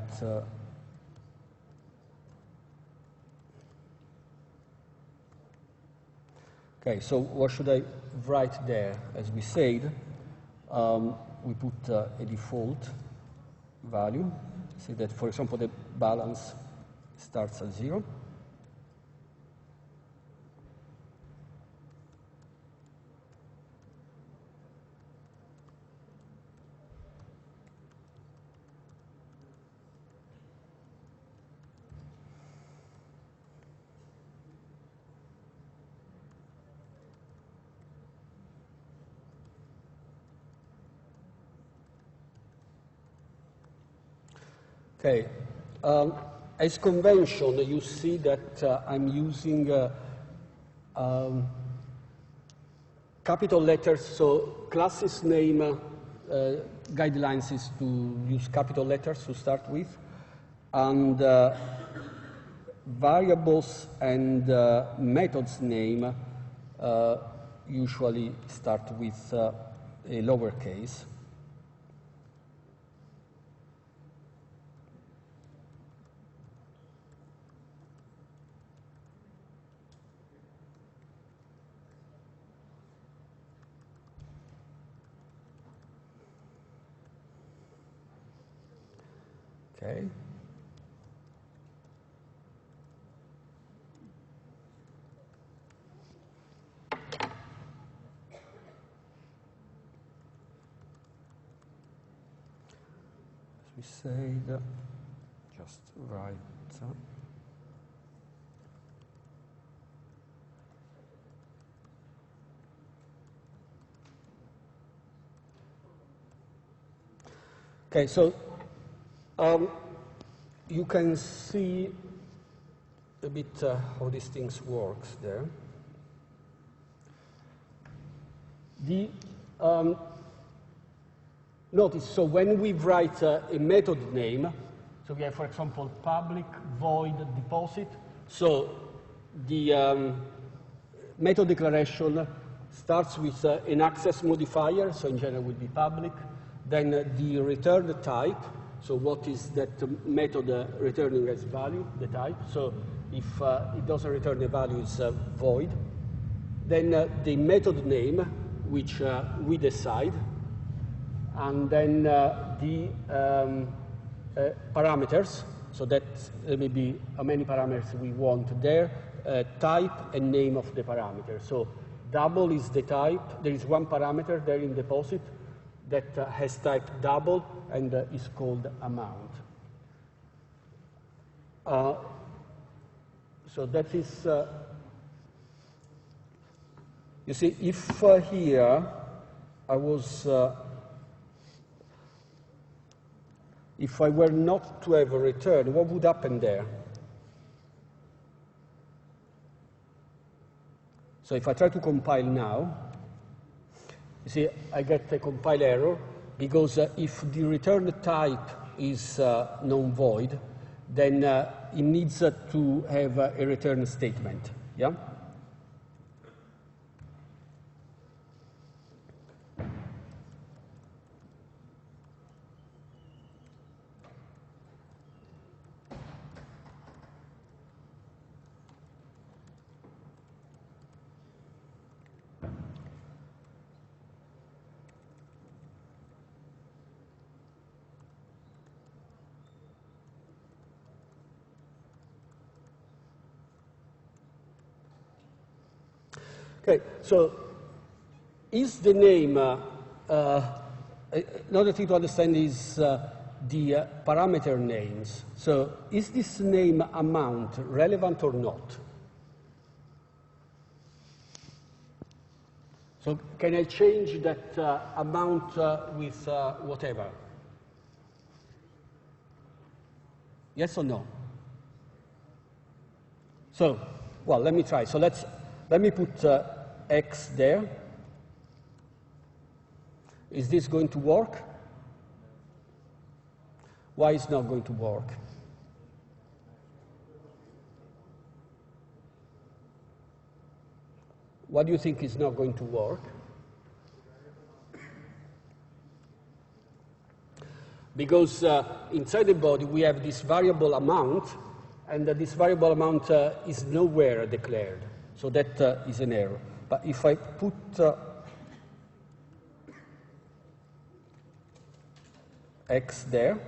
okay, so what should I write there? As we said, we put a default value. Say that, for example, the balance starts at 0. Okay. As convention, you see that I'm using capital letters. So classes name guidelines is to use capital letters to start with, and variables and methods name usually start with a lowercase. Okay. As we said, just write. Okay, so you can see a bit how these things works there. Notice, so when we write a method name, so we have, for example, public void deposit. So the method declaration starts with an access modifier, so in general will be public. Then the return type, so what is that method returning as value, the type. So if it doesn't return the value, it's void. Then the method name, which we decide. And then the parameters, so that maybe how many parameters we want there, type and name of the parameter. So double is the type. There is one parameter there in deposit that has type double and is called amount. So that is, you see, if here I was, if I were not to have a return, what would happen there? So if I try to compile now, you see, I get a compile error because if the return type is non-void, then it needs to have a return statement. Yeah? Okay, so is the name, another thing to understand is the parameter names. So is this name amount relevant or not? So can I change that amount with whatever? Yes or no? So, well, let me try. So let me put X there. Is this going to work? Why is it not going to work? What do you think is not going to work? Because inside the body we have this variable amount, and this variable amount is nowhere declared. So that is an error. But if I put X there,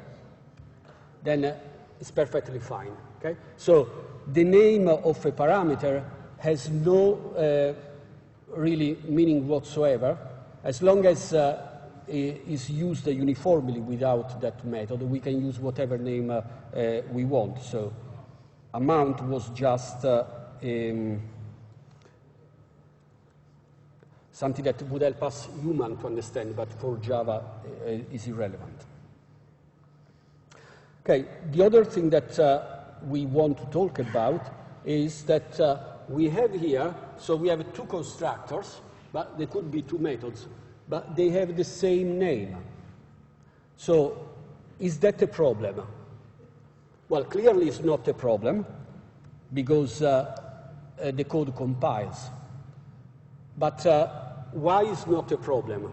then it's perfectly fine. Okay? So the name of a parameter has no really meaning whatsoever. As long as it is used uniformly without that method, we can use whatever name we want. So amount was just something that would help us human to understand, but for Java is irrelevant. Okay, the other thing that we want to talk about is that we have here, so we have two constructors, but they could be two methods, but they have the same name. So is that a problem? Well, clearly it's not a problem because the code compiles. But why is not a problem?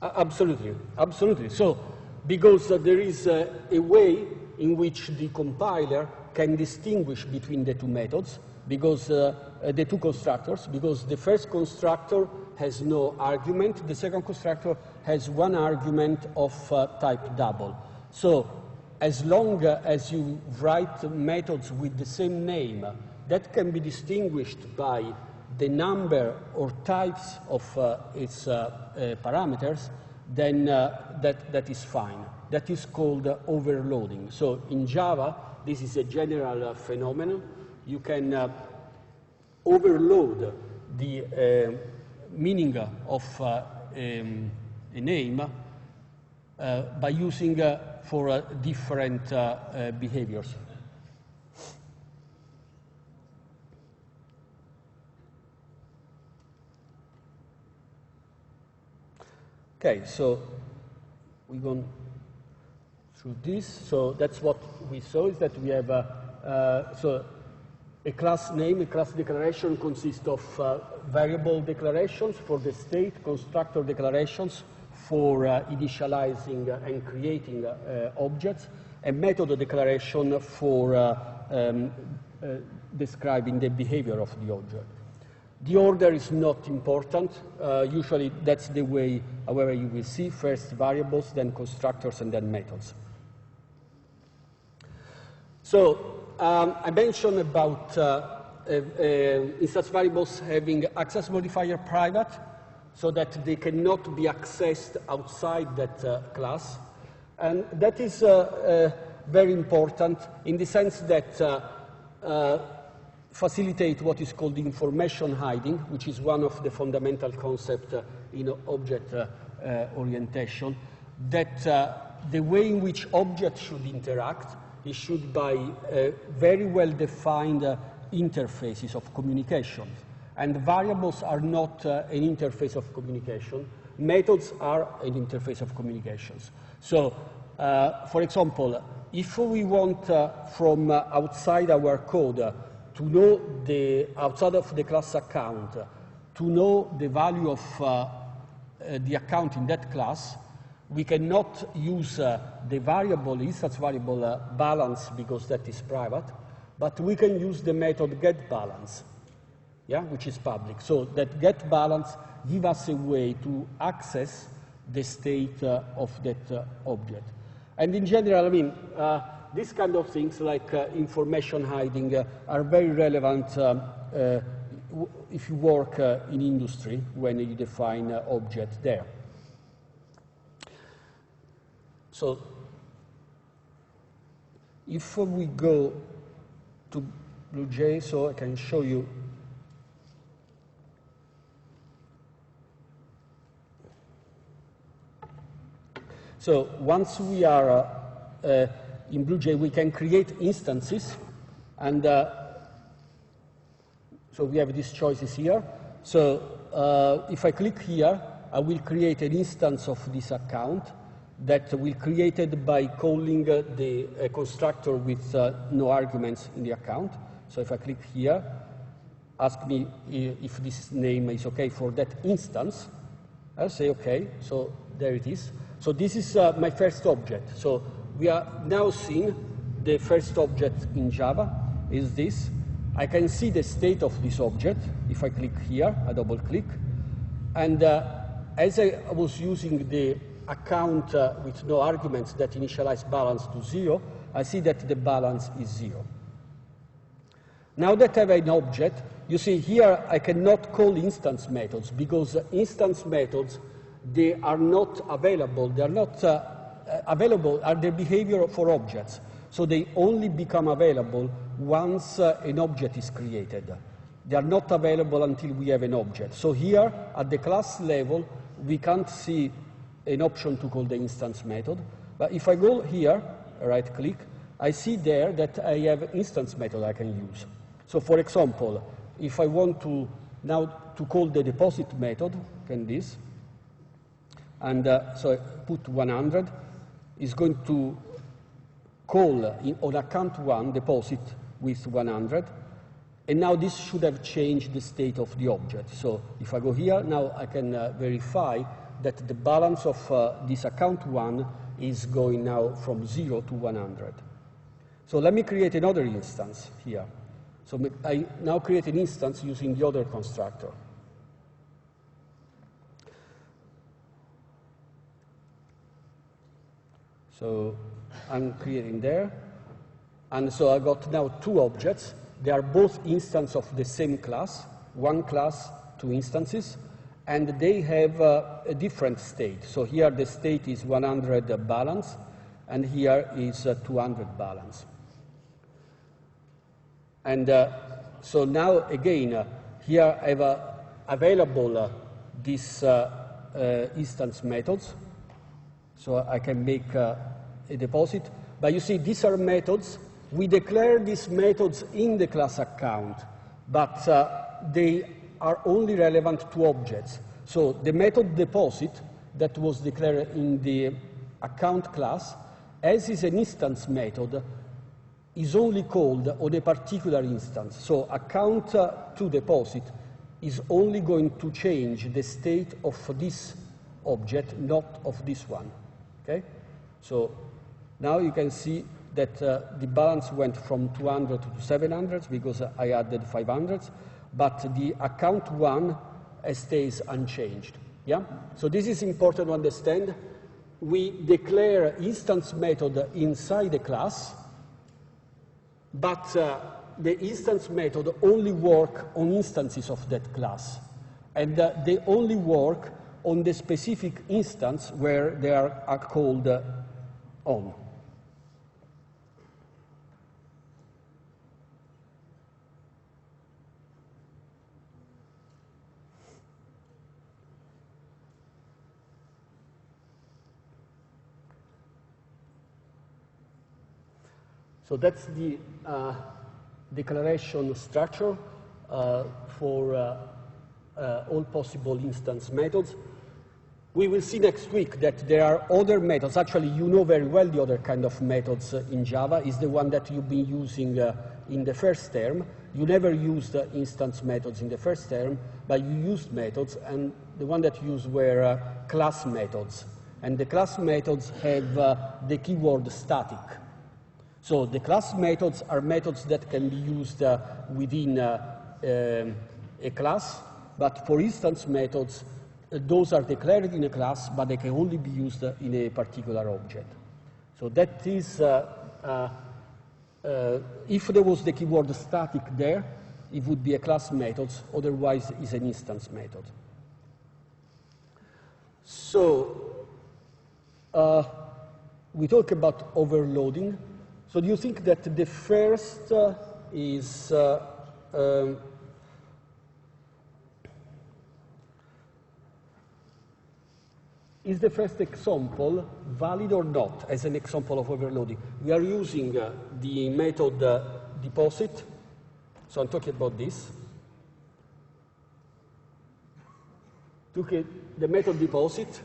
Absolutely, absolutely. So, because there is a way in which the compiler can distinguish between the two methods, because the two constructors, because the first constructor has no argument, the second constructor has one argument of type double. So, as long as you write methods with the same name, that can be distinguished by the number or types of its parameters, then that is fine. That is called overloading. So in Java, this is a general phenomenon. You can overload the meaning of a name by using for different behaviors. Okay, so we've gone through this. So that's what we saw, is that we have so a class name, a class declaration consists of variable declarations for the state, constructor declarations for initializing and creating objects, and method declaration for describing the behavior of the object. The order is not important. Usually that's the way, however, you will see first variables, then constructors, and then methods. So I mentioned about instance variables having access modifier private, so that they cannot be accessed outside that class. And that is very important in the sense that facilitate what is called information hiding, which is one of the fundamental concepts in object orientation, that the way in which objects should interact is should by very well-defined interfaces of communication. And variables are not an interface of communication. Methods are an interface of communications. So, for example, if we want from outside our code to know outside of the class account, to know the value of the account in that class, we cannot use the variable, instance variable balance, because that is private, but we can use the method getBalance, yeah, which is public. So that getBalance gives us a way to access the state of that object. And in general, I mean, these kind of things like information hiding are very relevant if you work in industry when you define objects there. So if we go to BlueJ, so I can show you. So once we are in BlueJ, we can create instances, and so we have these choices here. So if I click here, I will create an instance of this account that will be created by calling the constructor with no arguments in the account. So if I click here, ask me if this name is okay for that instance. I'll say okay, so there it is. So this is my first object. So we are now seeing the first object in Java is this. I can see the state of this object. If I click here, I double click. And as I was using the account with no arguments that initialize balance to 0, I see that the balance is 0. Now that I have an object, you see here I cannot call instance methods because instance methods, they are not available. They are not available are the behavior for objects. So they only become available once an object is created. They are not available until we have an object. So here at the class level, we can't see an option to call the instance method. But if I go here, right click, I see there that I have instance method I can use. So for example, if I want to now to call the deposit method, can this, and so I put 100, is going to call on account 1 deposit with 100, and now this should have changed the state of the object. So if I go here, now I can verify that the balance of this account 1 is going now from 0 to 100. So let me create another instance here. So I now create an instance using the other constructor. So I'm creating there. And so I got now two objects. They are both instances of the same class, one class, two instances. and they have a different state. So here the state is 100 balance, and here is 200 balance. And so now again, here I have available these instance methods. So I can make a deposit. But you see, these are methods. We declare these methods in the class account, but they are only relevant to objects. So the method deposit that was declared in the account class, as is an instance method, is only called on a particular instance. So account to deposit is only going to change the state of this object, not of this one. Okay? So now you can see that the balance went from 200 to 700 because I added 500, but the account one stays unchanged. Yeah? So this is important to understand. We declare instance method inside the class, but the instance method only work on instances of that class. And they only work on the specific instance where they are called on. So that's the declaration structure for all possible instance methods. We will see next week that there are other methods. Actually, you know very well the other kind of methods in Java is the one that you've been using in the first term. You never used instance methods in the first term, but you used methods, and the one that you used were class methods. And the class methods have the keyword static. So the class methods are methods that can be used within a class, but for instance methods, those are declared in a class, but they can only be used in a particular object. So that is, if there was the keyword static there, it would be a class method, otherwise it's an instance method. So we talk about overloading. So do you think that the first is the first example valid or not as an example of overloading? We are using the method deposit. So I'm talking about this. Okay, the method deposit.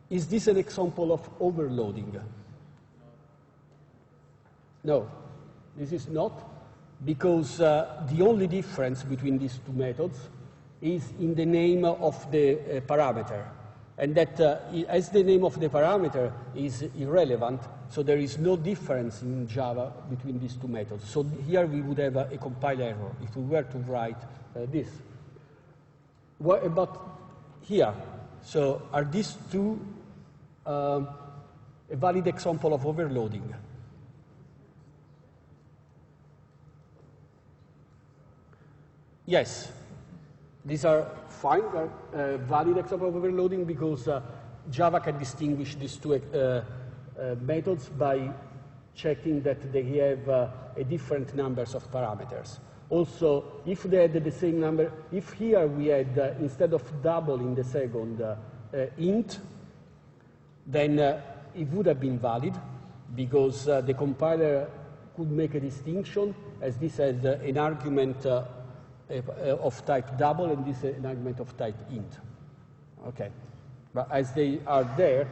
Is this an example of overloading? No, this is not, because the only difference between these two methods is in the name of the parameter. And that as the name of the parameter is irrelevant, so there is no difference in Java between these two methods. So here we would have a compile error if we were to write this. What about here? So are these two a valid example of overloading? Yes, these are fine, valid example of overloading because Java can distinguish these two methods by checking that they have a different numbers of parameters. Also, if they had the same number, if here we had, instead of double in the second, int, then it would have been valid because the compiler could make a distinction as this has an argument of type double and this is an argument of type int. Okay, but as they are there,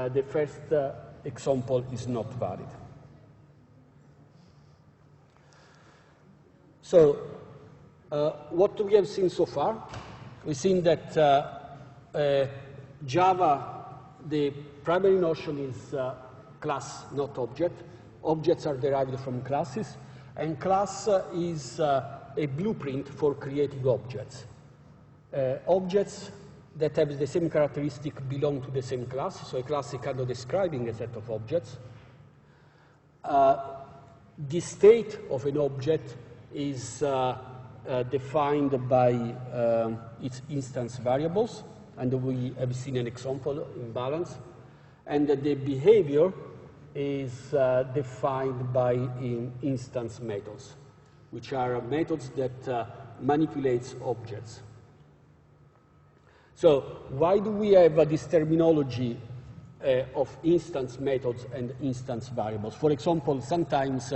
the first example is not valid. So what we have seen so far, we've seen that Java, the primary notion is class, not object. Objects are derived from classes, and class is a blueprint for creating objects. Objects that have the same characteristic belong to the same class, so a class is kind of describing a set of objects. The state of an object is defined by its instance variables, and we have seen an example in balance. And the behavior is defined by instance methods, which are methods that manipulates objects. So why do we have this terminology of instance methods and instance variables? For example, sometimes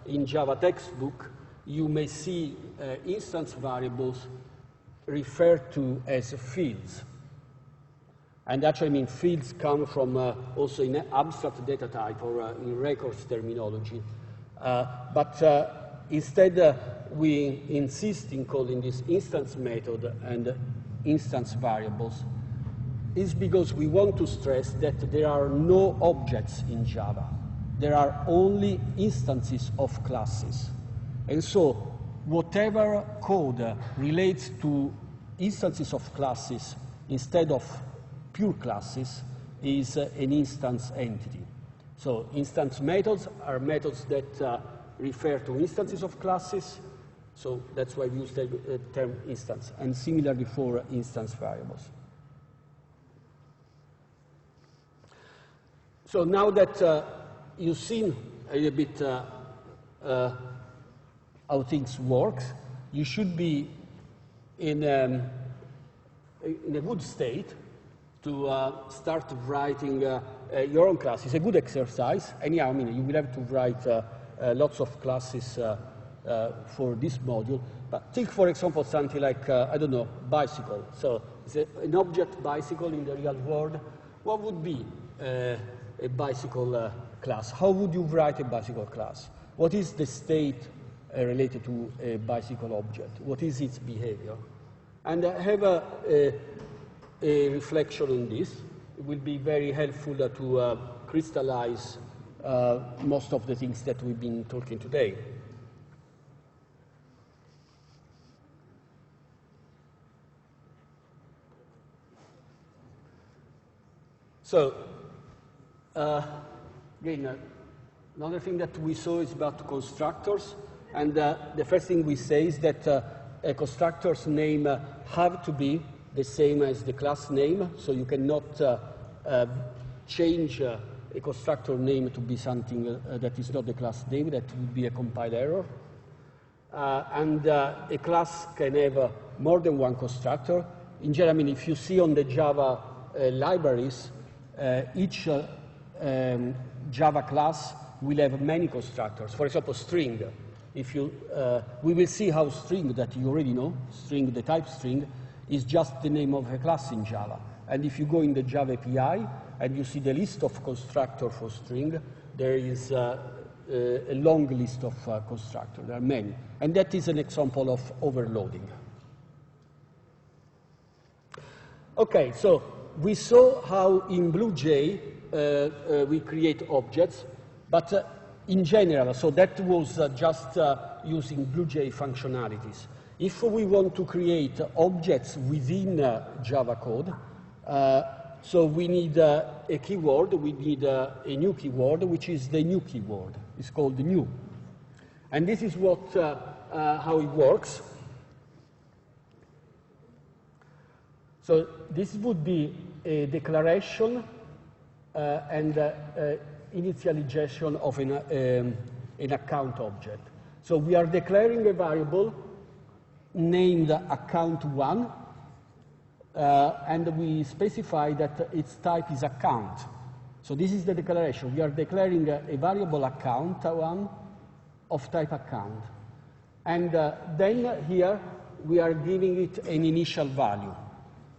in Java textbook, you may see instance variables referred to as fields. And actually, I mean, fields come from also in abstract data type or in records terminology. But instead, we insist in calling this instance method and instance variables is because we want to stress that there are no objects in Java. There are only instances of classes. And so whatever code relates to instances of classes instead of pure classes is an instance entity. So instance methods are methods that refer to instances of classes. So that's why we use the term instance, and similarly for instance variables. So now that you've seen a little bit how things work, you should be in a good state to start writing your own class. It's a good exercise. Anyhow, I mean, you will have to write lots of classes for this module. But think, for example, something like, I don't know, bicycle. So it's an object bicycle in the real world. What would be a bicycle class? How would you write a bicycle class? What is the state related to a bicycle object? What is its behavior? And have a reflection on this. It will be very helpful to crystallize most of the things that we've been talking today. So, again, another thing that we saw is about constructors. And the first thing we say is that a constructor's name have to be the same as the class name. So you cannot change a constructor name to be something that is not the class name. That would be a compile error. And a class can have more than one constructor. In general, I mean, if you see on the Java libraries, each Java class will have many constructors. For example, string. If you, we will see how string, that you already know, string, the type string, is just the name of a class in Java. And if you go in the Java API and you see the list of constructors for string, there is a long list of constructors. There are many. And that is an example of overloading. Okay, so we saw how in BlueJ we create objects, but in general, so that was just using BlueJ functionalities. If we want to create objects within Java code, so we need a keyword, we need a new keyword, which is the new keyword. It's called new. And this is what, how it works. So this would be a declaration and initialization of an account object. So we are declaring a variable named account1, and we specify that its type is account. So this is the declaration. We are declaring a variable account1 of type account. And then here we are giving it an initial value.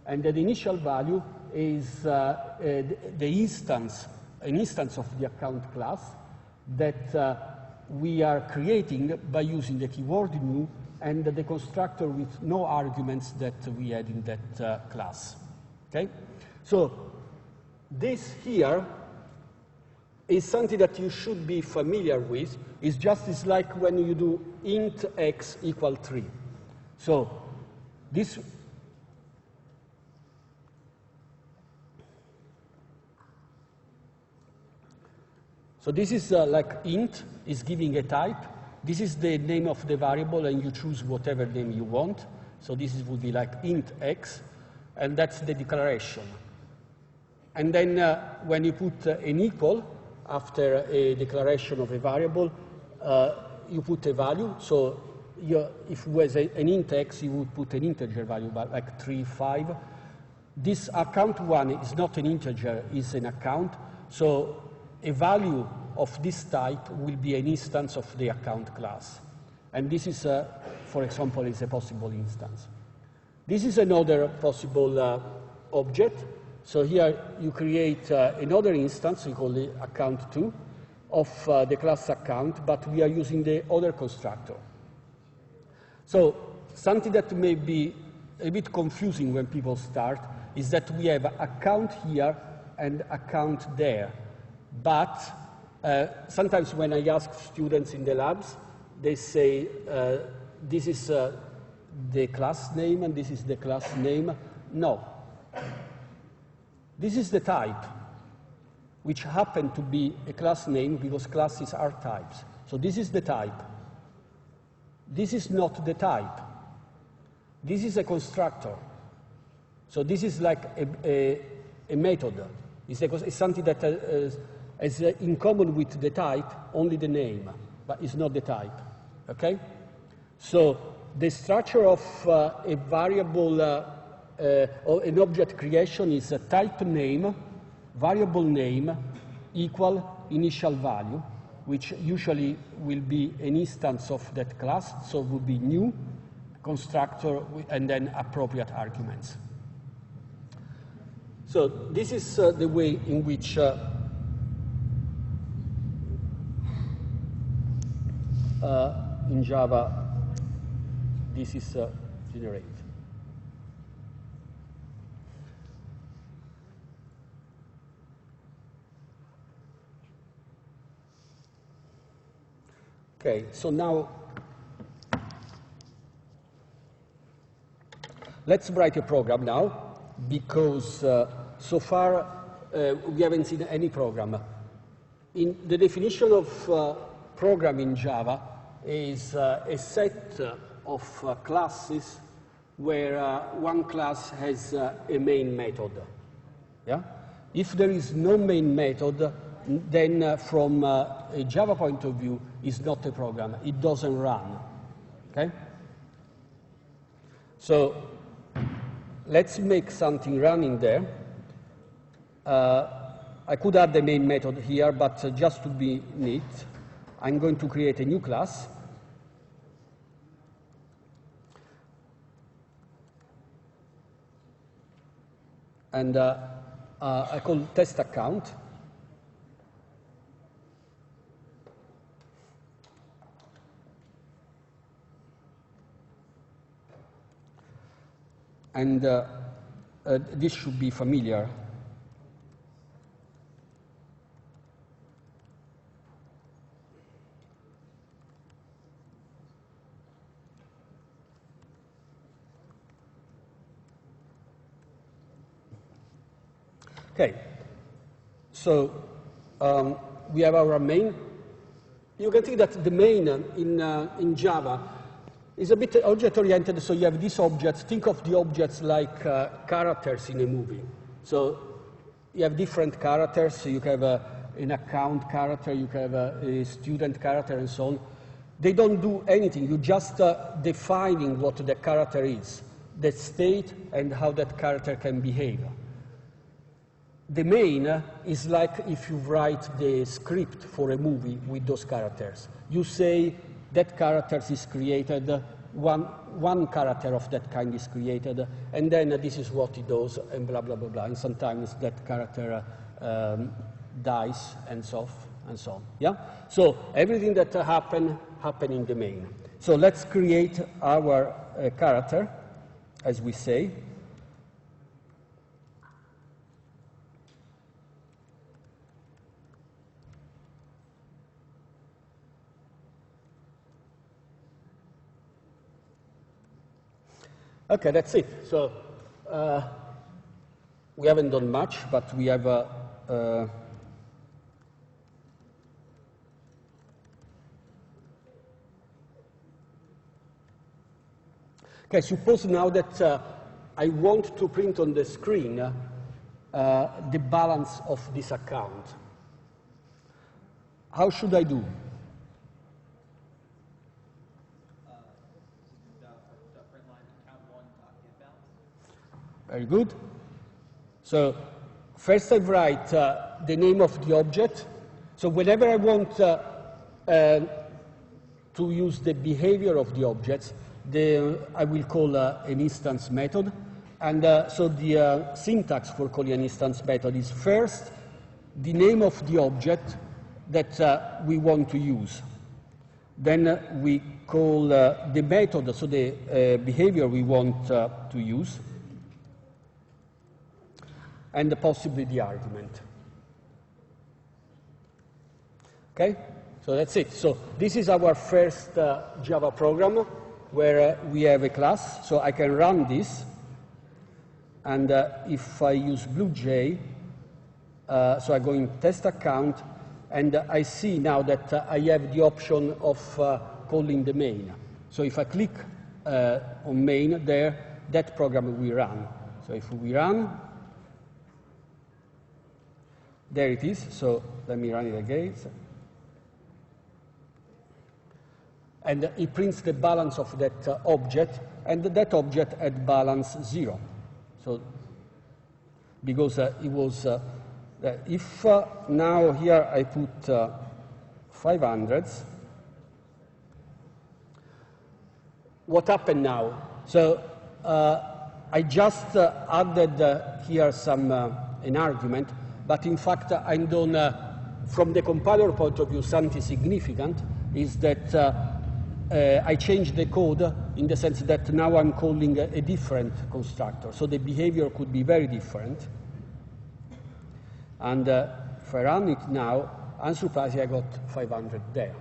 And the initial value is the instance, an instance of the account class that we are creating by using the keyword new and the constructor with no arguments that we had in that class. Okay? So this here is something that you should be familiar with. It's just like when you do int x equal 3. So this is like int is giving a type, This is the name of the variable, and you choose whatever name you want. So this would be like int x, and that's the declaration. And then when you put an equal after a declaration of a variable, you put a value. So if it was an int x, you would put an integer value, like 3, 5. This account 1 is not an integer, it's an account. So a value of this type will be an instance of the account class. And this is, for example, is a possible instance. This is another possible object. So here you create another instance, we call it account2, of the class account, but we are using the other constructor. So something that may be a bit confusing when people start is that we have account here and account there. But sometimes when I ask students in the labs, they say this is the class name and this is the class name. No. This is the type, which happen to be a class name because classes are types. So this is the type. This is not the type. This is a constructor. So this is like a method. It's something that has in common with the type only the name, but it's not the type. Okay? So the structure of a variable or an object creation is a type name, variable name, equal initial value, which usually will be an instance of that class, so it would be new, constructor, and then appropriate arguments. So this is the way in which in Java this is generated. Okay, so now let's write a program now, because so far we haven't seen any program. In the definition of program in Java is a set of classes where one class has a main method. Yeah? If there is no main method, then from a Java point of view, it's not a program. It doesn't run. Okay? So let's make something running there. I could add the main method here, but just to be neat, I'm going to create a new class. And I call test account. And this should be familiar. Okay, so we have our main. You can see that the main in Java is a bit object-oriented, so you have these objects. Think of the objects like characters in a movie. So you have different characters. So you have an account character, you have a student character, and so on. They don't do anything. You're just defining what the character is, the state, and how that character can behave. The main is like if you write the script for a movie with those characters. You say that character is created, one character of that kind is created, and then this is what it does, and blah, blah, blah, blah. And sometimes that character dies, and so on. Yeah? So everything that happen in the main. So let's create our character, as we say. Okay, that's it. So we haven't done much, but we have Okay, suppose now that I want to print on the screen the balance of this account. How should I do? Very good. So first I write the name of the object. So whenever I want to use the behavior of the objects, I will call an instance method. And so the syntax for calling an instance method is first the name of the object that we want to use. Then we call the method, so the behavior we want to use, and possibly the argument. Okay? So that's it. So this is our first Java program where we have a class. So I can run this. And if I use BlueJ, so I go in test account, and I see now that I have the option of calling the main. So if I click on main there, that program will run. So if we run, there it is. So let me run it again. And it prints the balance of that object, and that object at balance 0. So because it was, if now here I put 500s, what happened now? So I just added here an argument, but in fact I'm done, from the compiler point of view, something significant is that I changed the code in the sense that now I'm calling a different constructor. So the behavior could be very different. And if I run it now, unsurprisingly, I got 500 there.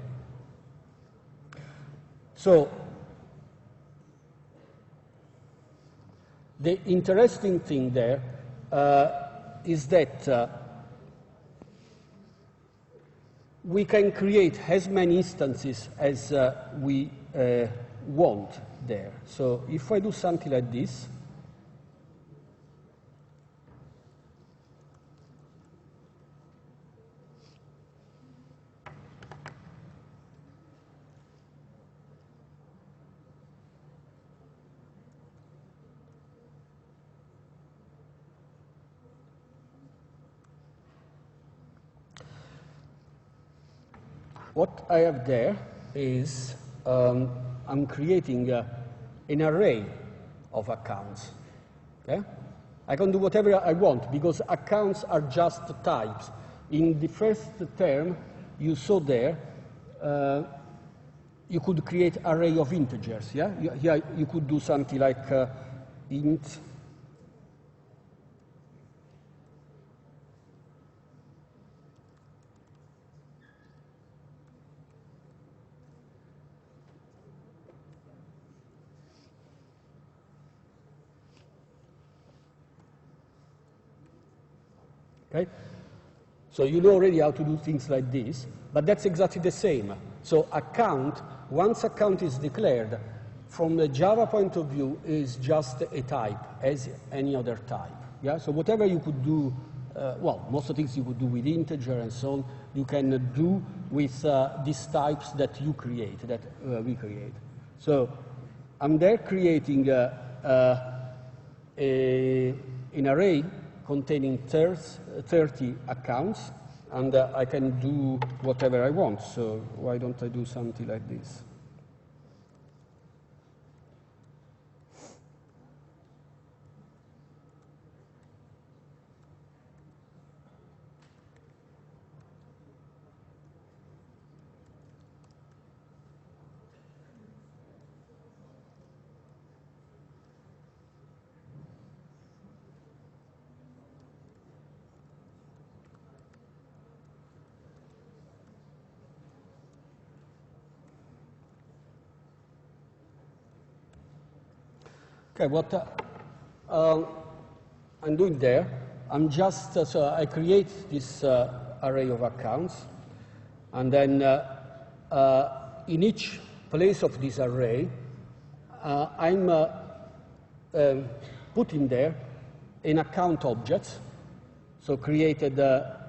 So the interesting thing there is that we can create as many instances as we want there. So if I do something like this, what I have there is I'm creating an array of accounts. Okay? I can do whatever I want because accounts are just types. In the first term, you saw there, you could create array of integers. Yeah? Here you could do something like int. Okay? So you know already how to do things like this, but that's exactly the same. So account, once account is declared, from the Java point of view, is just a type, as any other type. Yeah? So whatever you could do, well, most of the things you could do with integer and so on, you can do with these types that you create, that we create. So I'm there creating an array containing 30 accounts, and I can do whatever I want. So why don't I do something like this? Okay, what I'm doing there, I'm just, so I create this array of accounts, and then in each place of this array, I'm put in there an account object, so created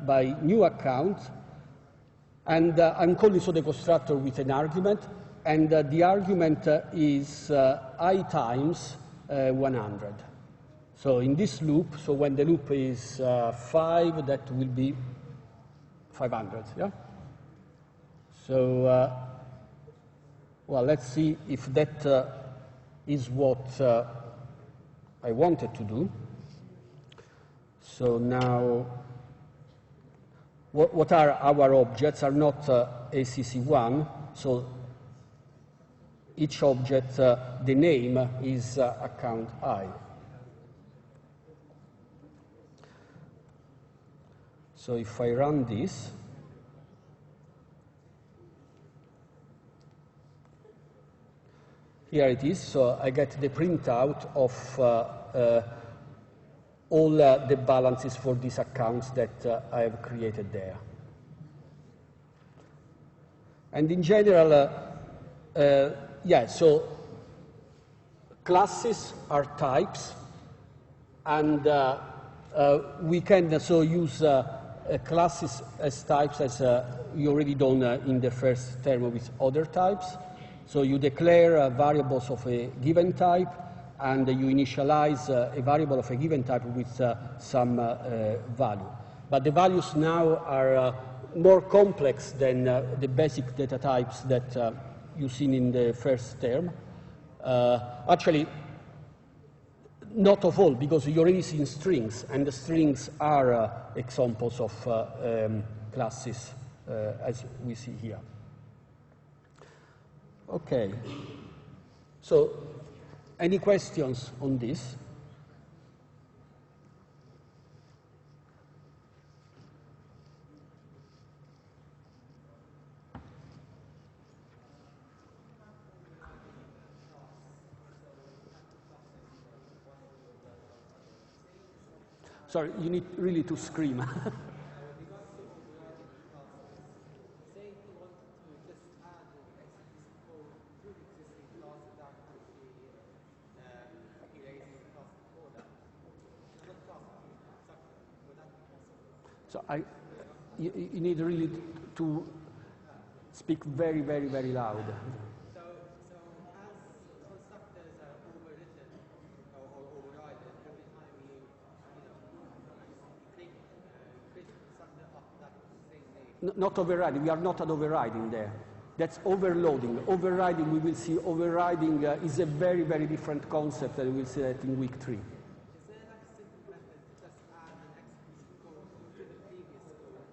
by new account, and I'm calling so the constructor with an argument, and the argument is I times 100. So in this loop, so when the loop is 5, that will be 500, yeah? So, well, let's see if that is what I wanted to do. So now, what are our objects? Are not ACC1, so each object, the name is account I. So if I run this, here it is, so I get the printout of all the balances for these accounts that I have created there. And in general, yeah, so classes are types, and we can so use classes as types as we already done in the first term with other types. So you declare variables of a given type, and you initialize a variable of a given type with some value. But the values now are more complex than the basic data types that you've seen in the first term. Actually, not of all, because you already seen strings, and the strings are examples of classes, as we see here. Okay. So, any questions on this? Sorry, you need really to scream. So you need really to speak very, very, very loud. So as constructors are overwritten or overridden, every time you click constructor of that same name. Not overriding. We are not at overriding there. That's overloading. Overriding, we will see overriding is a very, very different concept, and we'll see that in week 3. Is there like a simple method to just add an explicit code to the previous code?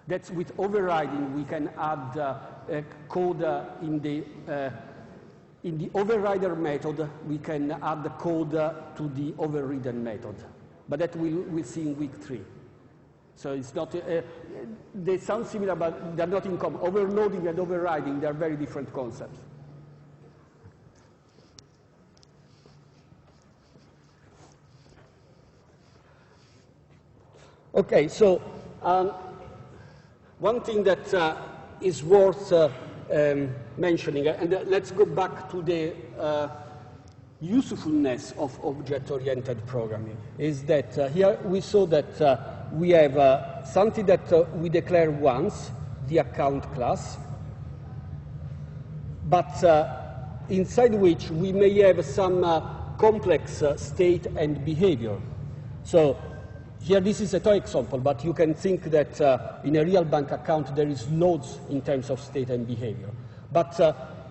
That's with overriding, we can add a code in the overrider method, we can add the code to the overridden method. But that we'll see in week 3. So it's not, they sound similar, but they're not in common. Overloading and overriding, they're very different concepts. Okay, so one thing that is worth mentioning, and let's go back to the usefulness of object-oriented programming, is that here we saw that we have something that we declare once, the account class, but inside which we may have some complex state and behavior. So here this is a toy example, but you can think that in a real bank account there is loads in terms of state and behavior. But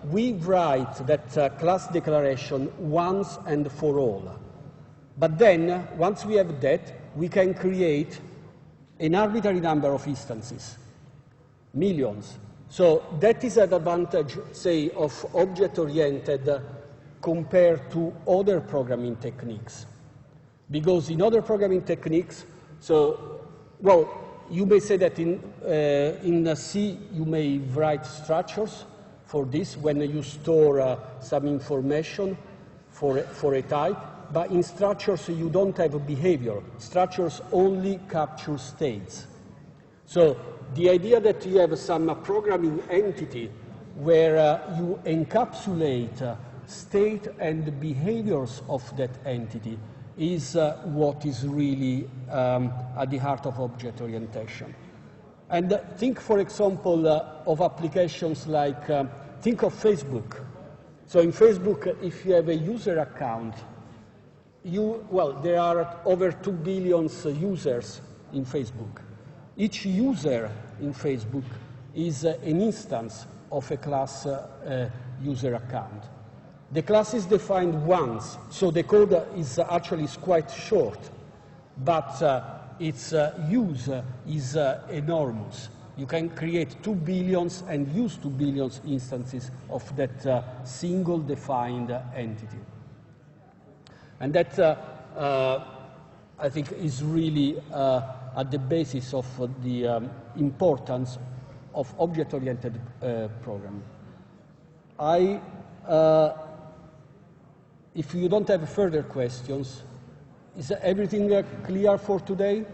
we write that class declaration once and for all. But then, once we have that, we can create an arbitrary number of instances, millions. So that is an advantage, say, of object-oriented compared to other programming techniques. Because in other programming techniques, so, well, you may say that in C you may write structures for this when you store some information for a type, but in structures you don't have a behavior. Structures only capture states. So the idea that you have some programming entity where you encapsulate state and the behaviors of that entity is what is really at the heart of object orientation. And think, for example, of applications like, think of Facebook. So in Facebook, if you have a user account, there are over 2 billion users in Facebook. Each user in Facebook is an instance of a class user account. The class is defined once, so the code is actually quite short, but its use is enormous. You can create 2 billion and use 2 billion instances of that single defined entity. And that, I think, is really at the basis of the importance of object-oriented programming. If you don't have further questions, is everything clear for today?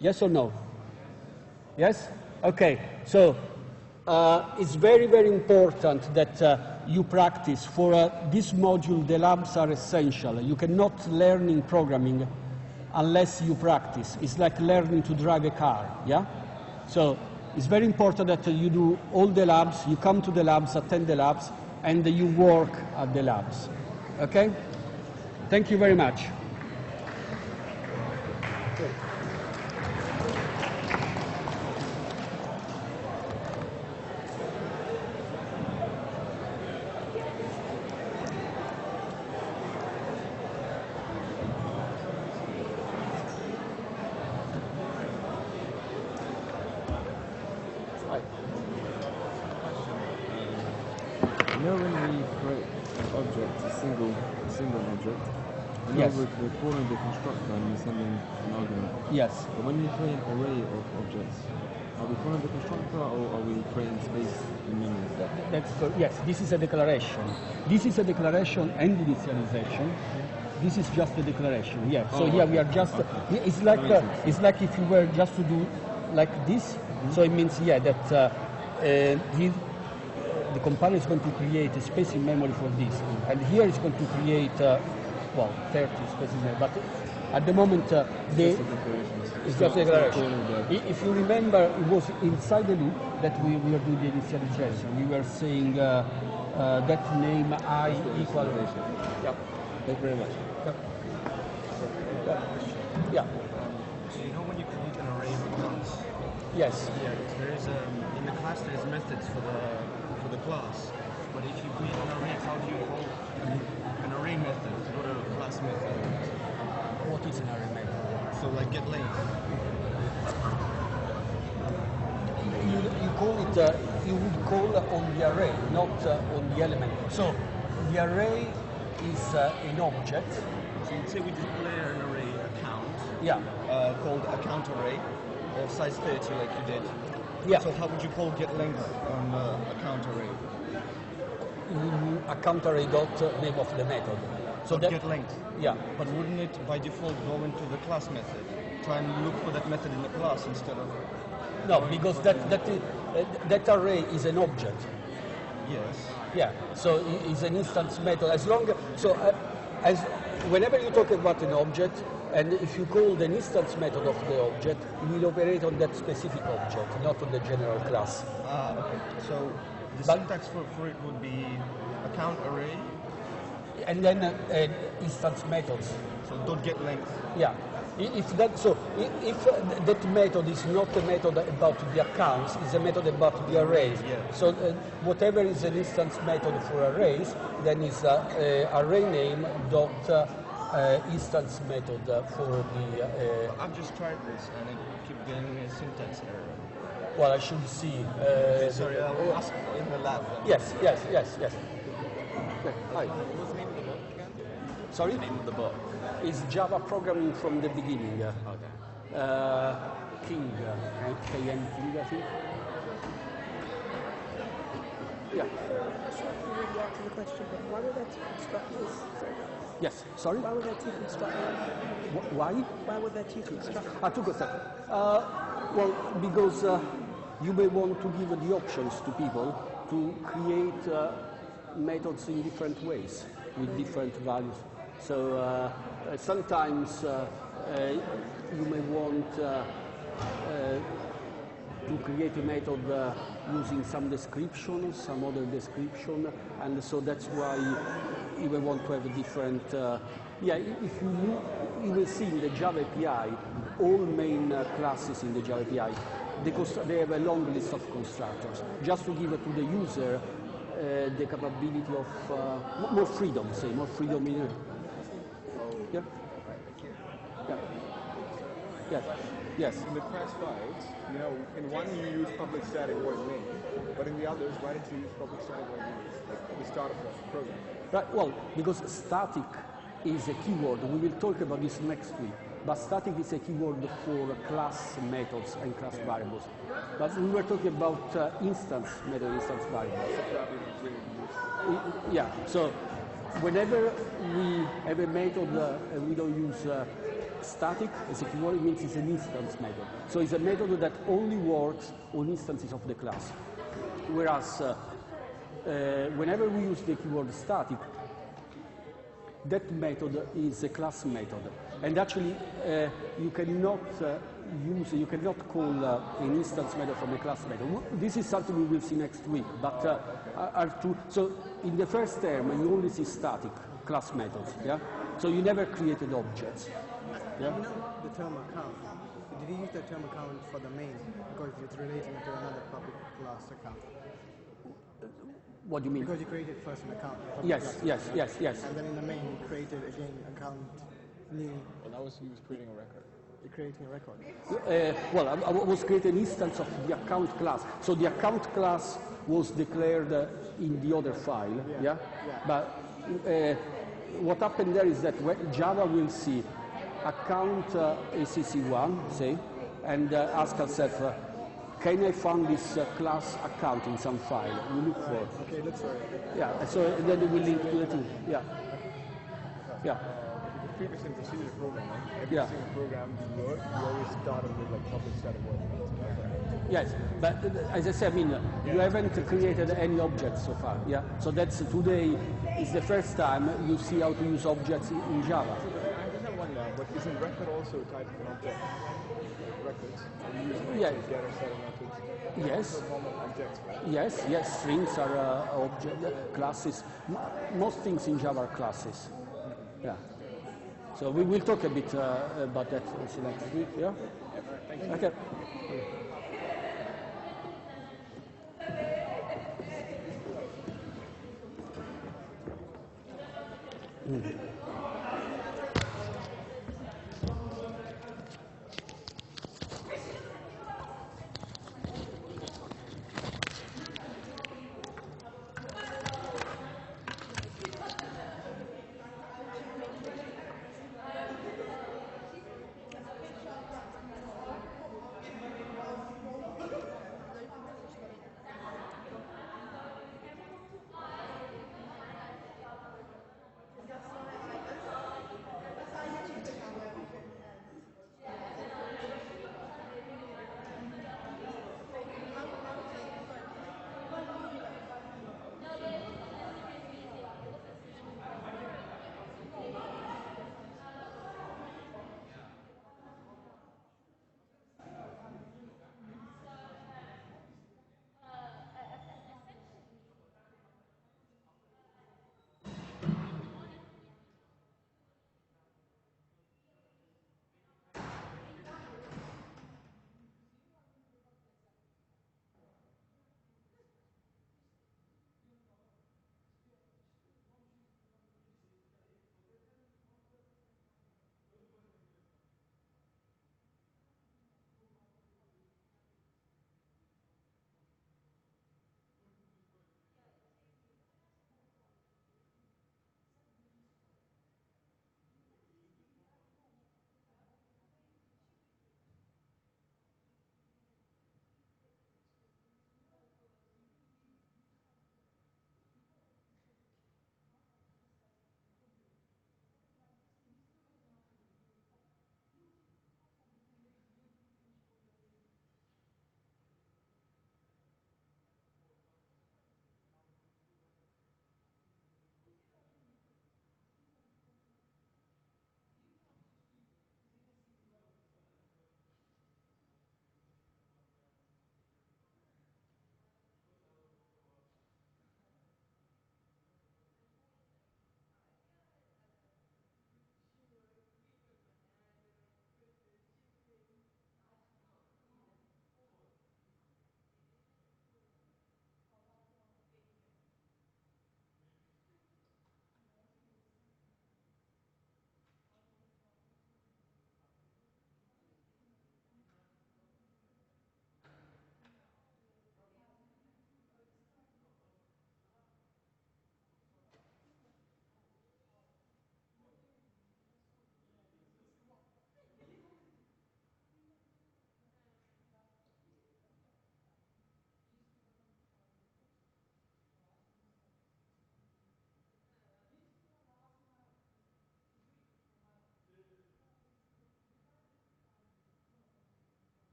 Yes or no? Yes? Okay. So it's very, very important that you practice. For this module, the labs are essential. You cannot learn in programming unless you practice. It's like learning to drive a car, yeah? So it's very important that you do all the labs, you come to the labs, attend the labs, and you work at the labs. Okay? Thank you very much. You know when we create an object, a single object, you know Yes. we're calling the constructor and we're sending an argument. Yes. But when you create an array of objects, are we calling the constructor or are we creating space in memory? Yes, this is a declaration. This is a declaration and initialization. This is just a declaration, yeah. So here we are just, it's like if you were just to do like this. So it means, yeah, that the compiler is going to create a space in memory for this. And here it's going to create, 30 spaces in memory. But at the moment, it's just a declaration. If you remember, it was inside the loop that we were doing the initialization. We were saying that name I equal. Yeah. Thank you very much. Yeah. So you know when you create an array of accounts, Yes. there is in the class there's methods for the class. But if you create an array, how do you call an array method, not a class method? What is an array method? So like get length. You call it. You would call on the array, not on the element. So the array is an object. So you'd say we declare an array account Yeah. called account array of size 30 like you did. Yeah. So how would you call get length on account array? Account array dot name of the method. So that Get length. Yeah. But wouldn't it by default go into the class method? Try and look for that method in the class instead of. No, because that array is an object. Yes. Yeah. So it's an instance method. As long as whenever you talk about an object, and if you call the instance method of the object, it will operate on that specific object, not on the general class. Okay. So the But- syntax for it would be account array. And then instance methods. So dot get length. Yeah. If that method is not a method about the accounts, it's a method about the arrays. Yeah. So whatever is an instance method for arrays, then is array name dot instance method for the. I've just tried this and it keeps getting a syntax error. Well, I should see. Sorry, I'll ask in the lab. Then. Yes. Hi. What was the name of the book again? Sorry. Name of the book. It's Java programming from the beginning. Okay. King, K.M. King, I think. Yeah. I'm not sure if you really answered the question, but why would that two constructors? Yes. Sorry. Why would that two constructors? Why? Why would that two constructors? Two constructors. Well, because you may want to give the options to people to create methods in different ways with different values. So sometimes you may want to create a method using some description, some other description, and so that's why you will want to have a different. If you will see in the Java API, all main classes in the Java API, they have a long list of constructors, just to give to the user the capability of more freedom, more freedom in. Yeah. Yeah. Yes. Yes. In the class files, you know, in one you use public static void main, but in the others, why don't you use public static void main at the start of the program? Right. Well, because static is a keyword. We will talk about this next week. But static is a keyword for class methods and class variables. But we were talking about instance method, instance variables. Yeah. So whenever we have a method and we don't use static as a keyword, it means it's an instance method. So it's a method that only works on instances of the class. Whereas whenever we use the keyword static, that method is a class method. And actually, you cannot call an instance method from a class method. This is something we will see next week. But so in the first term, you only see static class methods. Yeah. So you never created objects. Yeah. You know the term account. Did you use the term account for the main because it's relating to another public class account? What do you mean? Because you created first an account. Yes. And then in the main you created again account new. Well, that was he was creating a record. You're creating a record. Well, I was creating an instance of the account class. So the account class was declared in the other file. Yeah. But what happened there is that Java will see account ACC1, say, and ask ourselves, can I find this class account in some file? We look for it. Okay, look for it. Yeah, so then we link to the two. Yeah. Yeah. Previously in procedure programming, every Yeah. single program you wrote, you always started with like public static void main. Yes, but as I said, I mean, you haven't created any objects so far. Yeah. So that's today is the first time you see how to use objects in Java. I just have one now, but isn't record also a type of an object? Records? Are you using Yeah. getter, setter methods? Yes. Those are normal objects, right? Yes. Strings are object classes. Most things in Java are classes. Yeah. So we will talk a bit about that also next week. Yeah. Okay. Mm.